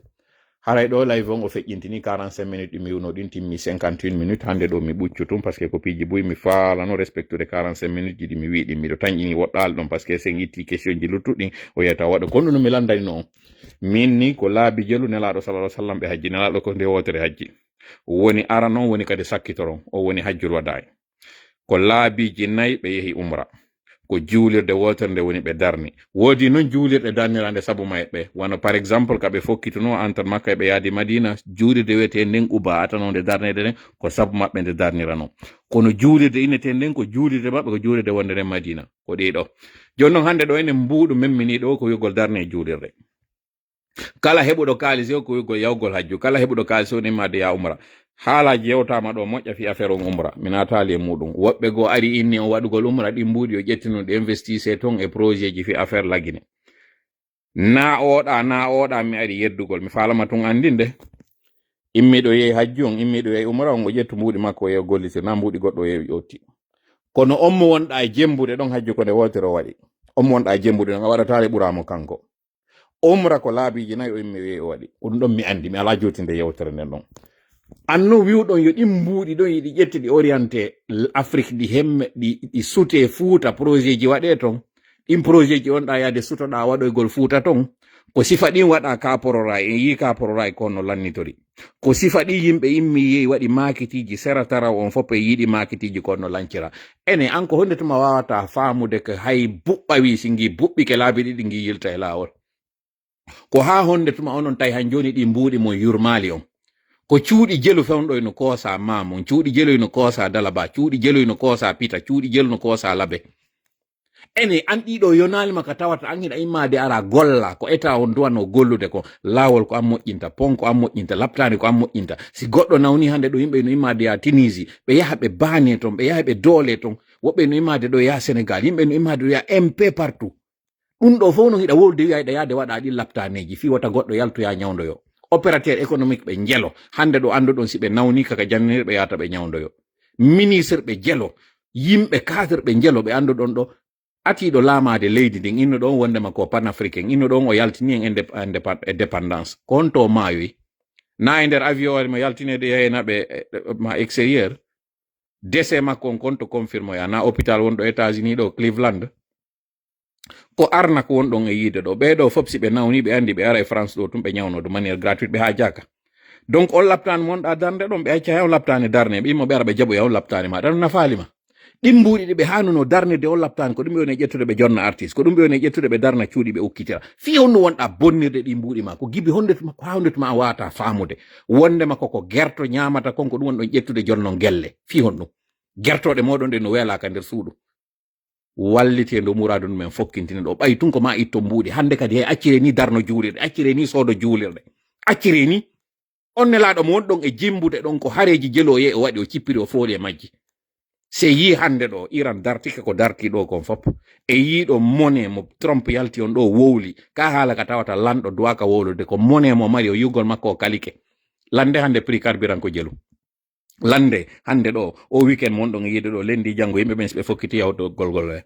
haray ɗo live on o feƴƴintini 45 minutes ɗi mi wiwno ɗin timmi 51 minutes hande ɗo mi ɓuccu tum par ce que ko piiji boyi mi faalano respectude 45 minutes ji ɗi mi wiɗi miɗo tañƴini woɗɗal ɗon par ce que sen itti question ji luttuɗɗin o yiyata waɗa kon ɗum no mi landanino on min ni ko laabi jelu nelaɗo sallallahu alaihi wasallam ɓe hajji nelaɗo ko nde wotere hajji woni ara noon woni kadi sakkitoron o woni hajjul wada'i ko laabiji 4 ɓe yehi umra ko juulirde wotere nde woni ɓe darni woodi noon juulirɗe darnirande sabu maɓɓe wano par exemple kaɓe fokkituno entre makka ɓe yaadi madina juulirde wiyete nden uba atanonde darnede nden ko sabu maɓɓe nde darnira noon kono juulirde innete nden ko juulirde maɓɓe ko juulirde wonde nden madina ko ɗiɗo joni noon hande ɗo enen mbuuɗu memmini ɗo ko yugol darne juulirde kala heɓuɗo kaalis o ko yugol yawgol hajju kala heɓuɗo kaalis o nimmade ya umra haalaji yewtama ɗo moƴƴa fi affaire on umra mi natali e muɗum woɓɓe go ari inni o waɗugol umra ɗi mbuuɗi o ƴettino ɗi investisse toon e projet ji fi affaire laggine na oɗa mi ari yeddugol mi falama tun andinde immiɗo yehi hajju on immiɗo yehi umra on o ƴettu mbuuɗi makko o yehi gollitir na mbuuɗi goɗɗo o yehi ƴotti kono on mo wonɗa e jembude ɗon hajju ko nde wotere o waɗi on mo wonɗa e jembude ɗon a waɗatale ɓuramo kanko umra ko laabiji 4 o immi o yehi o waɗi ɗum ɗon mi andi mi ala jotinde yewtere nden ɗon anno wiwɗon yo ɗin mbuuɗi ɗon yiɗi ƴetti ɗi orienté Afrique ɗi hemme ɗi sute Fuuta projet ji waɗe toon ɗin projet ji onɗa yaade sutoɗa waɗoygol Fuuta toon ko sifa ɗin waɗa kaporora en yi kaporora e konno lannitori ko sifa ɗi yimɓe immi yehi waɗi makitiji sera taraw on fof e yiɗi makitiji konno lancira ene an ko honde tuma wawata faamude ko hay buɓɓa wi singi buɓɓi ke laabi ɗiɗi ngi yilta e lawol ko ha honde tuma onon tawi han joni ɗi mbuuɗi mon yurmali on ko cuuɗi jelu fewɗo no koosa mamon cuuɗi jelu no koosa dalaba cuuɗi jelu no koosa pita cuuɗi jelu no koosa labe ene an ɗiɗo yonalima ka tawata an hiɗa immade ara golla ko eta on duwano gollude ko lawol ko an moƴƴinta pon ko an moƴƴinta laptani ko an moƴƴinta si goɗɗo nawni hande ɗo yimɓe no immade ya Tunisie ɓe yaha ɓe baane toon ɓe yaha ɓe doole toon woɓɓe no immade ɗo ya Sénégal yimɓe no immade ɗo ya MP partout ɗum ɗo fof no hiɗa wolde wiya yiɗa yaade waɗa ɗi laptaneji fi wata goɗɗo yaltoya ñawdoyo opérateur économique ɓe jelo hande ɗo anduɗon si ɓe nawni kaka jannirɓe yata ɓe ñawdoyo ministre ɓe jelo yimɓe cadre ɓe jelo ɓe anduɗon ɗo atiɗo laamade leydi ndin inno ɗon wondema ko panafricain inno ɗon o yaltini en indépendance ko on to maayoyi na e nder avion mo yaltinede yehenaɓe ma extérieur décès makko on kon to confirme ya na hôpital wonɗo États-Unis ɗo Cleveland ko arna ko wonɗon e yiide ɗo ɓeɗo fof si ɓe nawni ɓe andi ɓe ara e France ɗo tum ɓe ñawno de manière gratuite ɓe ha jaka donc on laptani monɗa darde ɗon ɓe acca on laptani darne ɓe immo ɓe ara ɓe jaɓoya on laptani ma ɗan nafalima ɗin mbuuɗi ɗi ɓe hanuno darnede on laptani ko ɗum ɓe woni ƴettude ɓe jonna artiste ko ɗum ɓe woni ƴettude ɓe darna cuuɗi ɓe ukkitira fi honno wonɗa bonnirde ɗi mbuuɗi ma ko gibi hondetuma ko ha hondetuma a wawata faamude wondema koko gerto ñamata konko ɗum wonɗon ƴettude jonno gelle fi honɗum gertoɗe moɗon ɗe no weelaka nder suuɗu wallite ndo muradu men fokkintini ɗo ɓay tun ko ma itto mbuuɗi hande kadi hay accire ni darno juulirɗe accire ni soodo juulirɗe accire ni on nelaɗo mo wonɗon e jimbude ɗon ko hareji jelo ye o waɗi o cippiri o fooli e majji se yi hande ɗo Iran dartike ko darti ɗo kon fop e yiɗo mone mo Trump yalti on ɗo wowli ka haala ka tawata lanɗo duwaka wowlude ko mone mo mari o yugol makko o kalike lande hande prix carburant ko jelu lande hande ɗo o weekend mon ɗon yiide ɗo lendi janngo yimɓe ɓen so ɓe fokkiti yawto golgol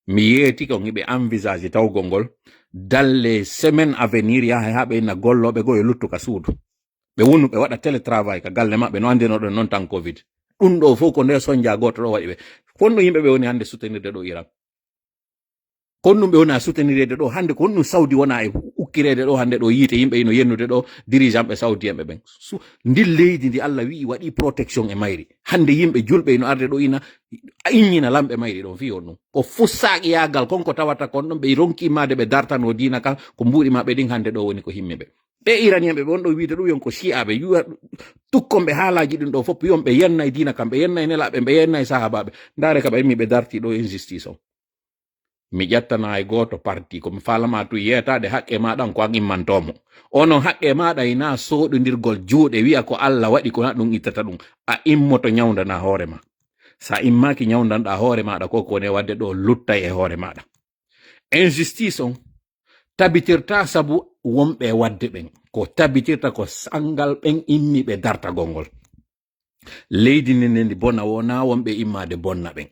mi yeeti ko ngiɓe envisage tawgol ngol dalle semaine avenir yaha ha ɓe inna golloɓe go e luttuka suudu ɓe wonu ɓe waɗa télétravail ka galle maɓɓe no andinoɗon noon tan covid ɗum ɗo fof ko nder soñdia goto ɗo waɗi ɓe honɗum yimɓe ɓe woni hande soutenirde ɗo Iran honɗum ɓe wona soutenirede ɗo hande ko honɗum Saudi wona e ukkirede ɗo hande ɗo yiite yimɓe ino yennude ɗo dirigeant ɓe Saudi en ɓe ɓen ndin leydi ndi Allah wi waɗi protection e mayri hande yimɓe julɓe ino arde ɗo ina innina lamɓe mayri ɗon fi on ɗum ko fussaki yagal konko tawata kon ɗon ɓe ronki immade ɓe dartano dina kan ko mbuɗi maɓɓe ɗin hande ɗo woni ko himɓeɓe ɓe Iranien ɓe on ɗo wiide ɗum yon ko shi'aɓe yuwa tukkonɓe haalaji ɗin ɗo fof yon ɓe yennay dina kam ɓe yennay nelaɓe ɓe yennay sahabaɓe ndare ka ɓe immi ɓe darti ɗo injustice on mi ƴettana e goto parti komi falama tu yetade haqqe maɗa ko an immantomo onon haqqe maɗa ina soɗodirgol juuɗe wi'a ko Allah waɗi ko ɗum ittata ɗum a immoto ñawdana hoore ma sa immaki ñawdanɗa hoore maɗa ko kone wadde ɗo luttay e hoore maɗa injustice on tabitirta sabu wonɓe wadde ɓen ko tabitirta ko sangal ɓen immi ɓe darta gongol leydi ndi bona wona wonɓe immade bonna ɓen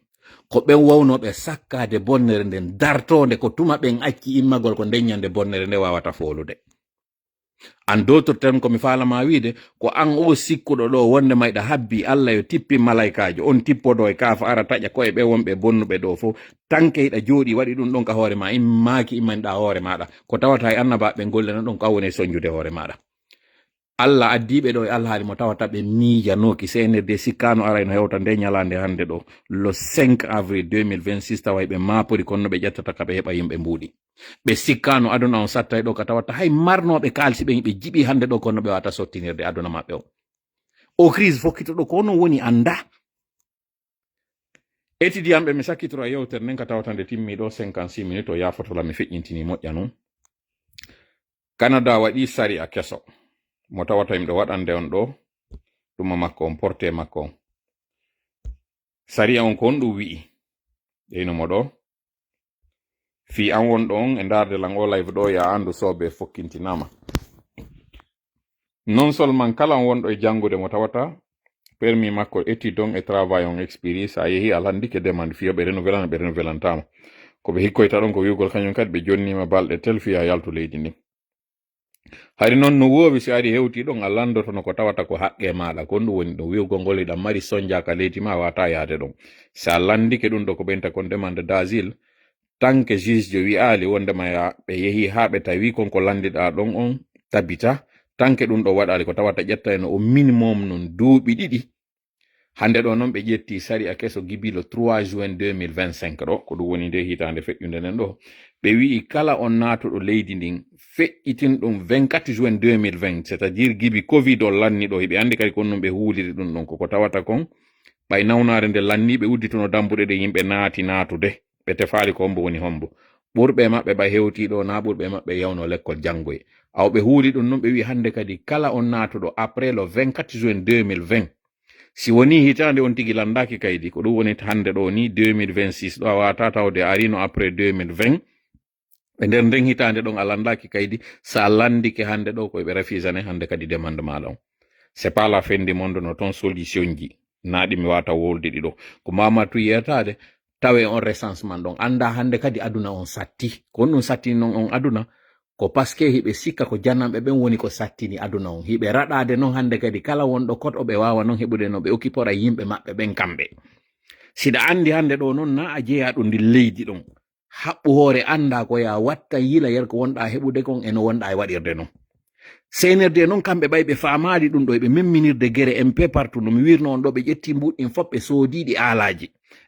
ko ɓen wawnoɓe sakkade bonnere nden dartode ko tuma ɓen acci immagol ko ndeññande bonnere nde wawata folude an d'autre terme komi falama wiide ko an o sikkuɗo ɗo wonde mayɗa habbi Allah yo tippi malaikajo on tippodo e kafa ara taƴa koye ɓe wonɓe bonnuɓe ɗo fof tanke hiɗa jooɗi waɗi ɗum ɗon ka hoore ma immaki immaniɗa hoore maɗa ko tawata e annabaɓe gollena ɗon ka woni soñjude hoore maɗa Allah addiɓe ɗo e alhaali mo tawata ɓe miijanoki CNRD sikkano ara no hewta nde ñalande hande ɗo le 5 avril 2026 tawa ɓe mapori kono ɓe ƴettata ka ɓe heɓa yimɓe mbuuɗi ɓe sikkano aduna on satta e ɗo ka tawata hay marnoɓe kalsi ɓe ɓe jiɓi hande ɗo kono ɓe wata sottinirde aduna maɓɓe o crise fokkito ɗo ko onon woni anda étudiant mi sakkitoro yewtere nden ka tawata nde timmi ɗo 56 minutes o yafotola mi feƴƴintini moƴƴa noon Canada waɗi sari a keso mo tawata yimɓe waɗande on ɗo ɗuma makko on porte makko on sariya on ko on ɗum wi'i ɗeynomo ɗo fi an wonɗo on e darde lan o live ɗo ya andu soɓe fokkintinama non seulement kala on wonɗo e jangude mo tawata permis makko étude on e travail on expérience a yeehi alhandike demande fiyo ɓe renouvelana ɓe renouvelantama ko ɓe hikkoyta ɗon ko wiwgol kañum kadi ɓe jonnima balɗe tel fiya yaltu leydi ndi hari noon no wowi si ari hewti ɗon a landotono ko tawata ko haqqe maɗa ko ɗum woni ɗo wiwgol ngol iɗan mari soñjaka leydi ma wata yaade ɗon si a landike ɗum ɗo ko ɓenta kon demande d'asile tant que juge jo wi'ali wondema ya ɓe yeehi ha ɓe tawi konko landiɗa ɗon on tabita tant que ɗum ɗo waɗali ko tawata ƴetta eno o minimum non duuɓi ɗiɗi hande ɗo noon ɓe ƴetti sari a keso gibi le 3 juin 2025 ɗo ko ɗum woni nde hitande feƴƴude nden ɗo ɓe wi'i kala on natuɗo leydi ndin feƴƴitin ɗum 24 juin 2020 c'est à dire gibi covid o lanni ɗo hiɓe andi kadi kon ɗum ɓe huuliri ɗum ɗon koko tawata kon ɓay nawnare nde lanni ɓe uddituno dambuɗe ɗe yimɓe naati natude ɓe tefali ko hombo woni hombo ɓurɓe maɓɓe ɓay hewti ɗo na ɓurɓe maɓɓe yawno lekkol janngoye aw ɓe huuli ɗum ɗon ɓe wi hande kadi kala on natuɗo après le 24 juin 2020 si woni hitande on tigi landaki kaydi ko ɗum woni hande ɗo ni 2026 ɗo a wata tawde arino après 2020 ɓe nder nden hitande ɗon a landaki kaydi sa landike hande ɗo koɓe refusane hande kadi demande maɗa on c'est pas la fin du monde no toon solution ji naɗi mi wata wolde ɗiɗo ko mamatu yiyatade tawe on recensement ɗon anda hande kadi aduna on satti ko on ɗum satti non on aduna ko paske hiɓe sikka ko jannanɓe ɓen woni ko sattini aduna on hiɓe raɗade non hande kadi kala wonɗo koɗo ɓe wawa non heɓude no ɓe okkipora yimɓe maɓɓe ɓen kamɓe siɗa andi hande ɗo noon na a jeeya ɗum ndi leydi ɗon haɓɓu hoore anda ko ya watta yila yer ko wonɗa heɓude kon eno wonɗa e waɗirde non CNRD noon kamɓe ɓay ɓe famali ɗum ɗo ɓe memminirde guere MP partout no mi wirno on ɗo ɓe ƴetti mbuɗɗin fof ɓe soodiɗi aalaji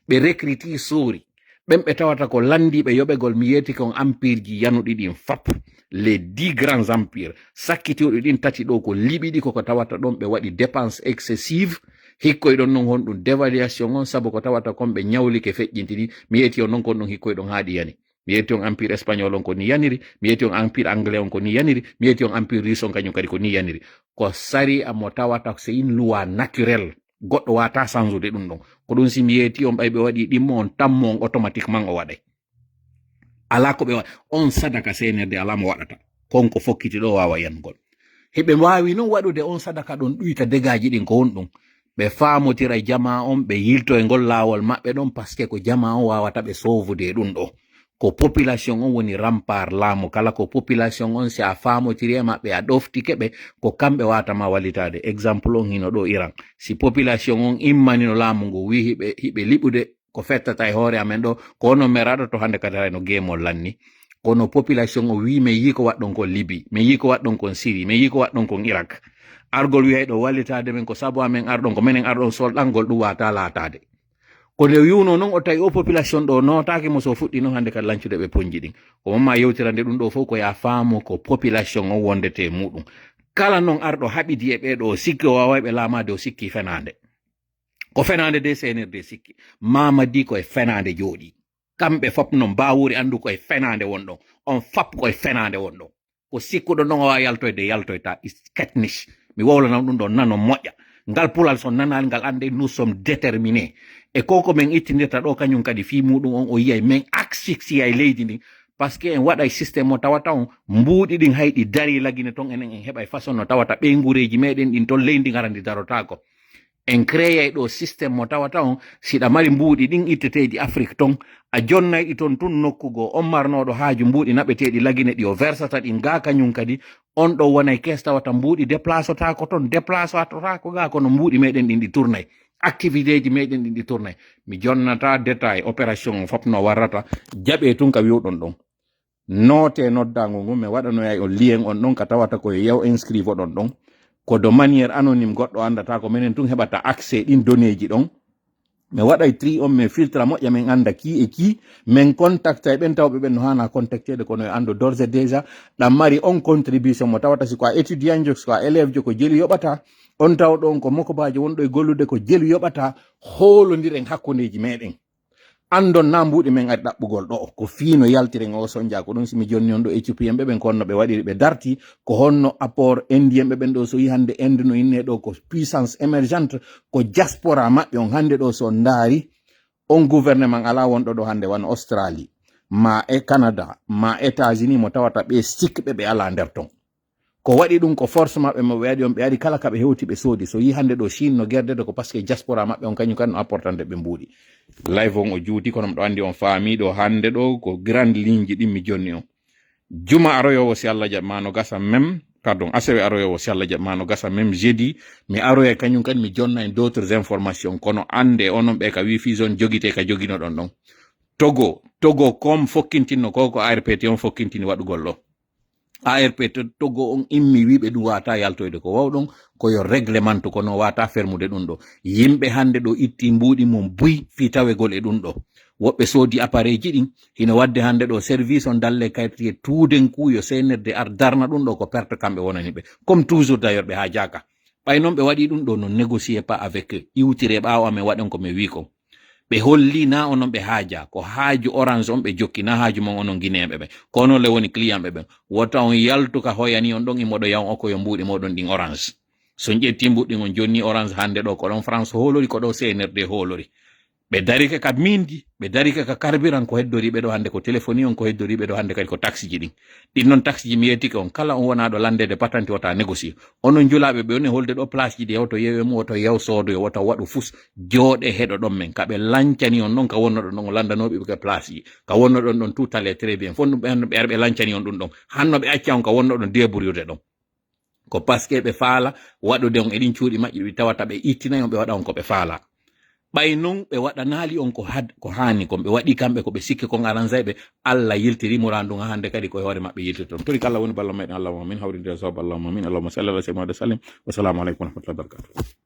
ɓe recruti soori ɓen ɓe tawata ko landiɓe yoɓegol mi yeti kon empire ji yanuɗi ɗin fap les 10 grands empires sakkitiɗo ɗin tati ɗo ko liɓiɗi koko tawata ɗon ɓe waɗi dépense excessive hikkoy ɗon non honɗum dévaluation on sabu ko tawata kon ɓe ñawlike feƴƴintiɗi mi yeti on non kon ɗum hikkoy ɗon haaɗi yani mi yeti on empire espagnol on ko ni yaniri mi yeti on empire anglais on ko ni yaniri mi yeti on empire russe on kañum kadi ko ni yaniri ko sari amo tawata c'est une loi naturelle goɗɗo wata sansude ɗum ɗon ko ɗum si mi yeti on ɓay ɓe waɗi ɗimmo on tammo on automatiquement o waɗay ala ko ɓe waɗa on sadaka CNRD ala mo waɗata konko fokkiti ɗo wawa yangol heɓe wawi noon waɗude on sadaka ɗon ɗuyta dégaji ɗin ko won ɗum ɓe famotira jama on ɓe yilto e ngol lawol maɓɓe ɗon paske ko jama on wawata ɓe sowude ɗum ɗo ko population on woni rampar laamu kala ko population on si a famotiri e maɓɓe a ɗoftike ɓe ko kamɓe watama walitade exemple on hino ɗo Iran si population on immanino laamu ngu wi hiɓe liɓude ko fettata e hoore amen ɗo ko ono meraɗo to hande kadi no gemol lanni kono population o wi min yi ko waɗɗon kon Libi min yi ko waɗɗon kon Syrie min yi ko waɗɗon kon Irak argol wiyay ɗo wallitade men ko sabu amen arɗon ko minen arɗon solɗangol ɗum wata latade ko nde wiwno noon o tawi o population ɗo notake mo so fuɗɗi noon hande kadi lancude ɓe ponji ɗin ko mamma yewtirande ɗum ɗo fof ko ya faamo ko population o wondete muɗum kala noon arɗo haɓidi e ɓeɗo o sikki o waway ɓe laamade o sikki fenade ko fenade de senirde sikki mamadi koye fenade jooɗi kamɓe fop noon mbawuri andu koye fenade wonɗon on fap koye fenade wonɗon ko sikkuɗo noon o wawa yaltoyde yaltoyta is ketnish mi wowlanam ɗum ɗo nano moƴƴa ngal pulal so nanal ngal ande nous sommes déterminés e koko men ittinirta ɗo kañum kadi fi muɗum on o yiyay men asphyxia e leydi ndin par ce que en waɗay systéme mo tawata on mbuuɗi ɗin hayɗi dari lagine ton enen en heɓay façon no tawata ɓeygureji meɗen ɗin ton leydi garandi darotako en créay ɗo systéme mo tawata on siɗa mari mbuuɗi ɗin itteteɗi Afrique ton a jonnayɗi ton tun nokkugo on marnoɗo haaju mbuuɗi naɓeteɗi lagine ɗi o versata ɗin ga kañum kadi on ɗo wonay kes tawata mbuuɗi déplacetako ton déplacetako ga kono mbuuɗi meɗen ɗin ɗi tournay activité ji meɗen ɗin ɗi tournay mi jonnata détail opération o fop no warrata jaɓe tun ka wiwɗon ɗon note noddago ngu mi waɗanoyay o lien on ɗon ka tawata koye yew inscrive ɗon ɗon ko de manière anonyme goɗɗo andata ko minen tun heɓata accès ɗin donnéji ɗon mi waɗay tri on min filtre moƴƴa min anda ki e ki min contacta e ɓen tawɓe ɓen no hana contactede kono e ando d'ores et déjà ɗam mari on contribution mo tawata si ko a étudiant jo si ko a élève jo ko jeli yoɓata on tawɗo on ko mokobaji wonɗo e gollude ko jeli yoɓata hoolodiren hakkudeji meɗen andon na mbuɗi men ari ɗaɓɓugol ɗo ko fiino yaltiren o sonja ko ɗum simi jonni on ɗo éthiopien ɓe ɓen konno ɓe waɗiri ɓe darti ko honno apport indien ɓe ɓen ɗo so yi hande inde no inne ɗo ko puissance émergente ko diaspora maɓɓe on hande ɗo so ndaari on gouvernement ala wonɗo ɗo hande wan Australie ma e Canada ma États-Unis mo tawata ɓe sikɓe ɓe ala nder ton ko waɗi ɗum ko force maɓɓe mo ɓe waɗi on ɓe ari kala kaɓe hewti ɓe soodi so yi hande ɗo Chine no gerdede ko par ce que diaspora maɓɓe on kañum kan no apportande ɓe mbuuɗi live on o juuti kono mɗo andi on faamiɗo hande ɗo ko grande ligne ji ɗin mi jonni on juma aroyowo si Allah jaɓi mano gasa même pardon asewe aroyowo si Allah jaɓi mano gasa même jeudi mi aroya kañum kadi mi jonna en d' autres informations kono ande onon ɓe ka wifi zone jogite ka jogino ɗon ɗon togo comme fokkintinno ko ARPT on fokkintini waɗugol ɗo ARPT togo on immi wiɓe ɗum wata yaltoyde ko wawɗon koyo réglemente kono wata fermude ɗum ɗo yimɓe hande ɗo itti mbuuɗi mum buy fi tawegol e ɗum ɗo woɓɓe soodi appareil ji ɗin hino wadde hande ɗo service on dalle kaytiye tuuden kuyo senirde ar darna ɗum ɗo ko perte kamɓe wonani ɓe comme toujours d'ailleurs ɓe ha jaka ɓay noon ɓe waɗi ɗum ɗo no négocier pas avec eux iwtire ɓawo amen waɗen ko mi wi ko ɓe holli na onon ɓe haaja ko haaju orange on ɓe jokki na haaju mon onon guinéɓe ɓe ko onon le woni client ɓe ɓen wota on yaltuka hoyani on ɗon imoɗo yaw o koyo mbuuɗi moɗon ɗin orange so ƴetti mbuɗɗi on jonni orange hande ɗo ko ɗon France hoolori ko ɗo senirde hoolori ɓe darike ka mindi ɓe darike ka carburant ko heddoriɓe ɗo hande ko téléphonie on ko heddoriɓe ɗo hande kadi ko taxi ji ɗin ɗin noon taxi ji mi yettike on kala on wona ɗo landede patante wota négocier onon julaɓe ɓe woni holde ɗo place ji ɗi yewto yewe mum woto yew soodoyo woto waɗu fus jooɗe heɗo ɗon men kaɓe lancani on ɗon ka wonno ɗon ɗon o landanoɓe ɓe place ji ka wonno ɗon ɗon tout allait très bien fon ɓe ar ɓe lancani on ɗum ɗon hanno ɓe acca on ka wonno ɗon débrouillede ɗon ko par ce que ɓe faala waɗude on eɗin cuuɗi maƴƴi ɓe tawata ɓe ittinayi on ɓe waɗa on ko ɓe faala ɓay noon ɓe waɗanali on ko hani kon ɓe waɗi kamɓe ko ɓe sikki kon aranzayɓe Allah yiltirimura ndun hande kadi koye hoore maɓɓe yilti toon tori kala woni ballo meɗen allahumma min hawrinde sawba allahumma min allahumma salli ala sayyidina wa sallim wassalamu aleykum wa rahmatullahi wa barakatuh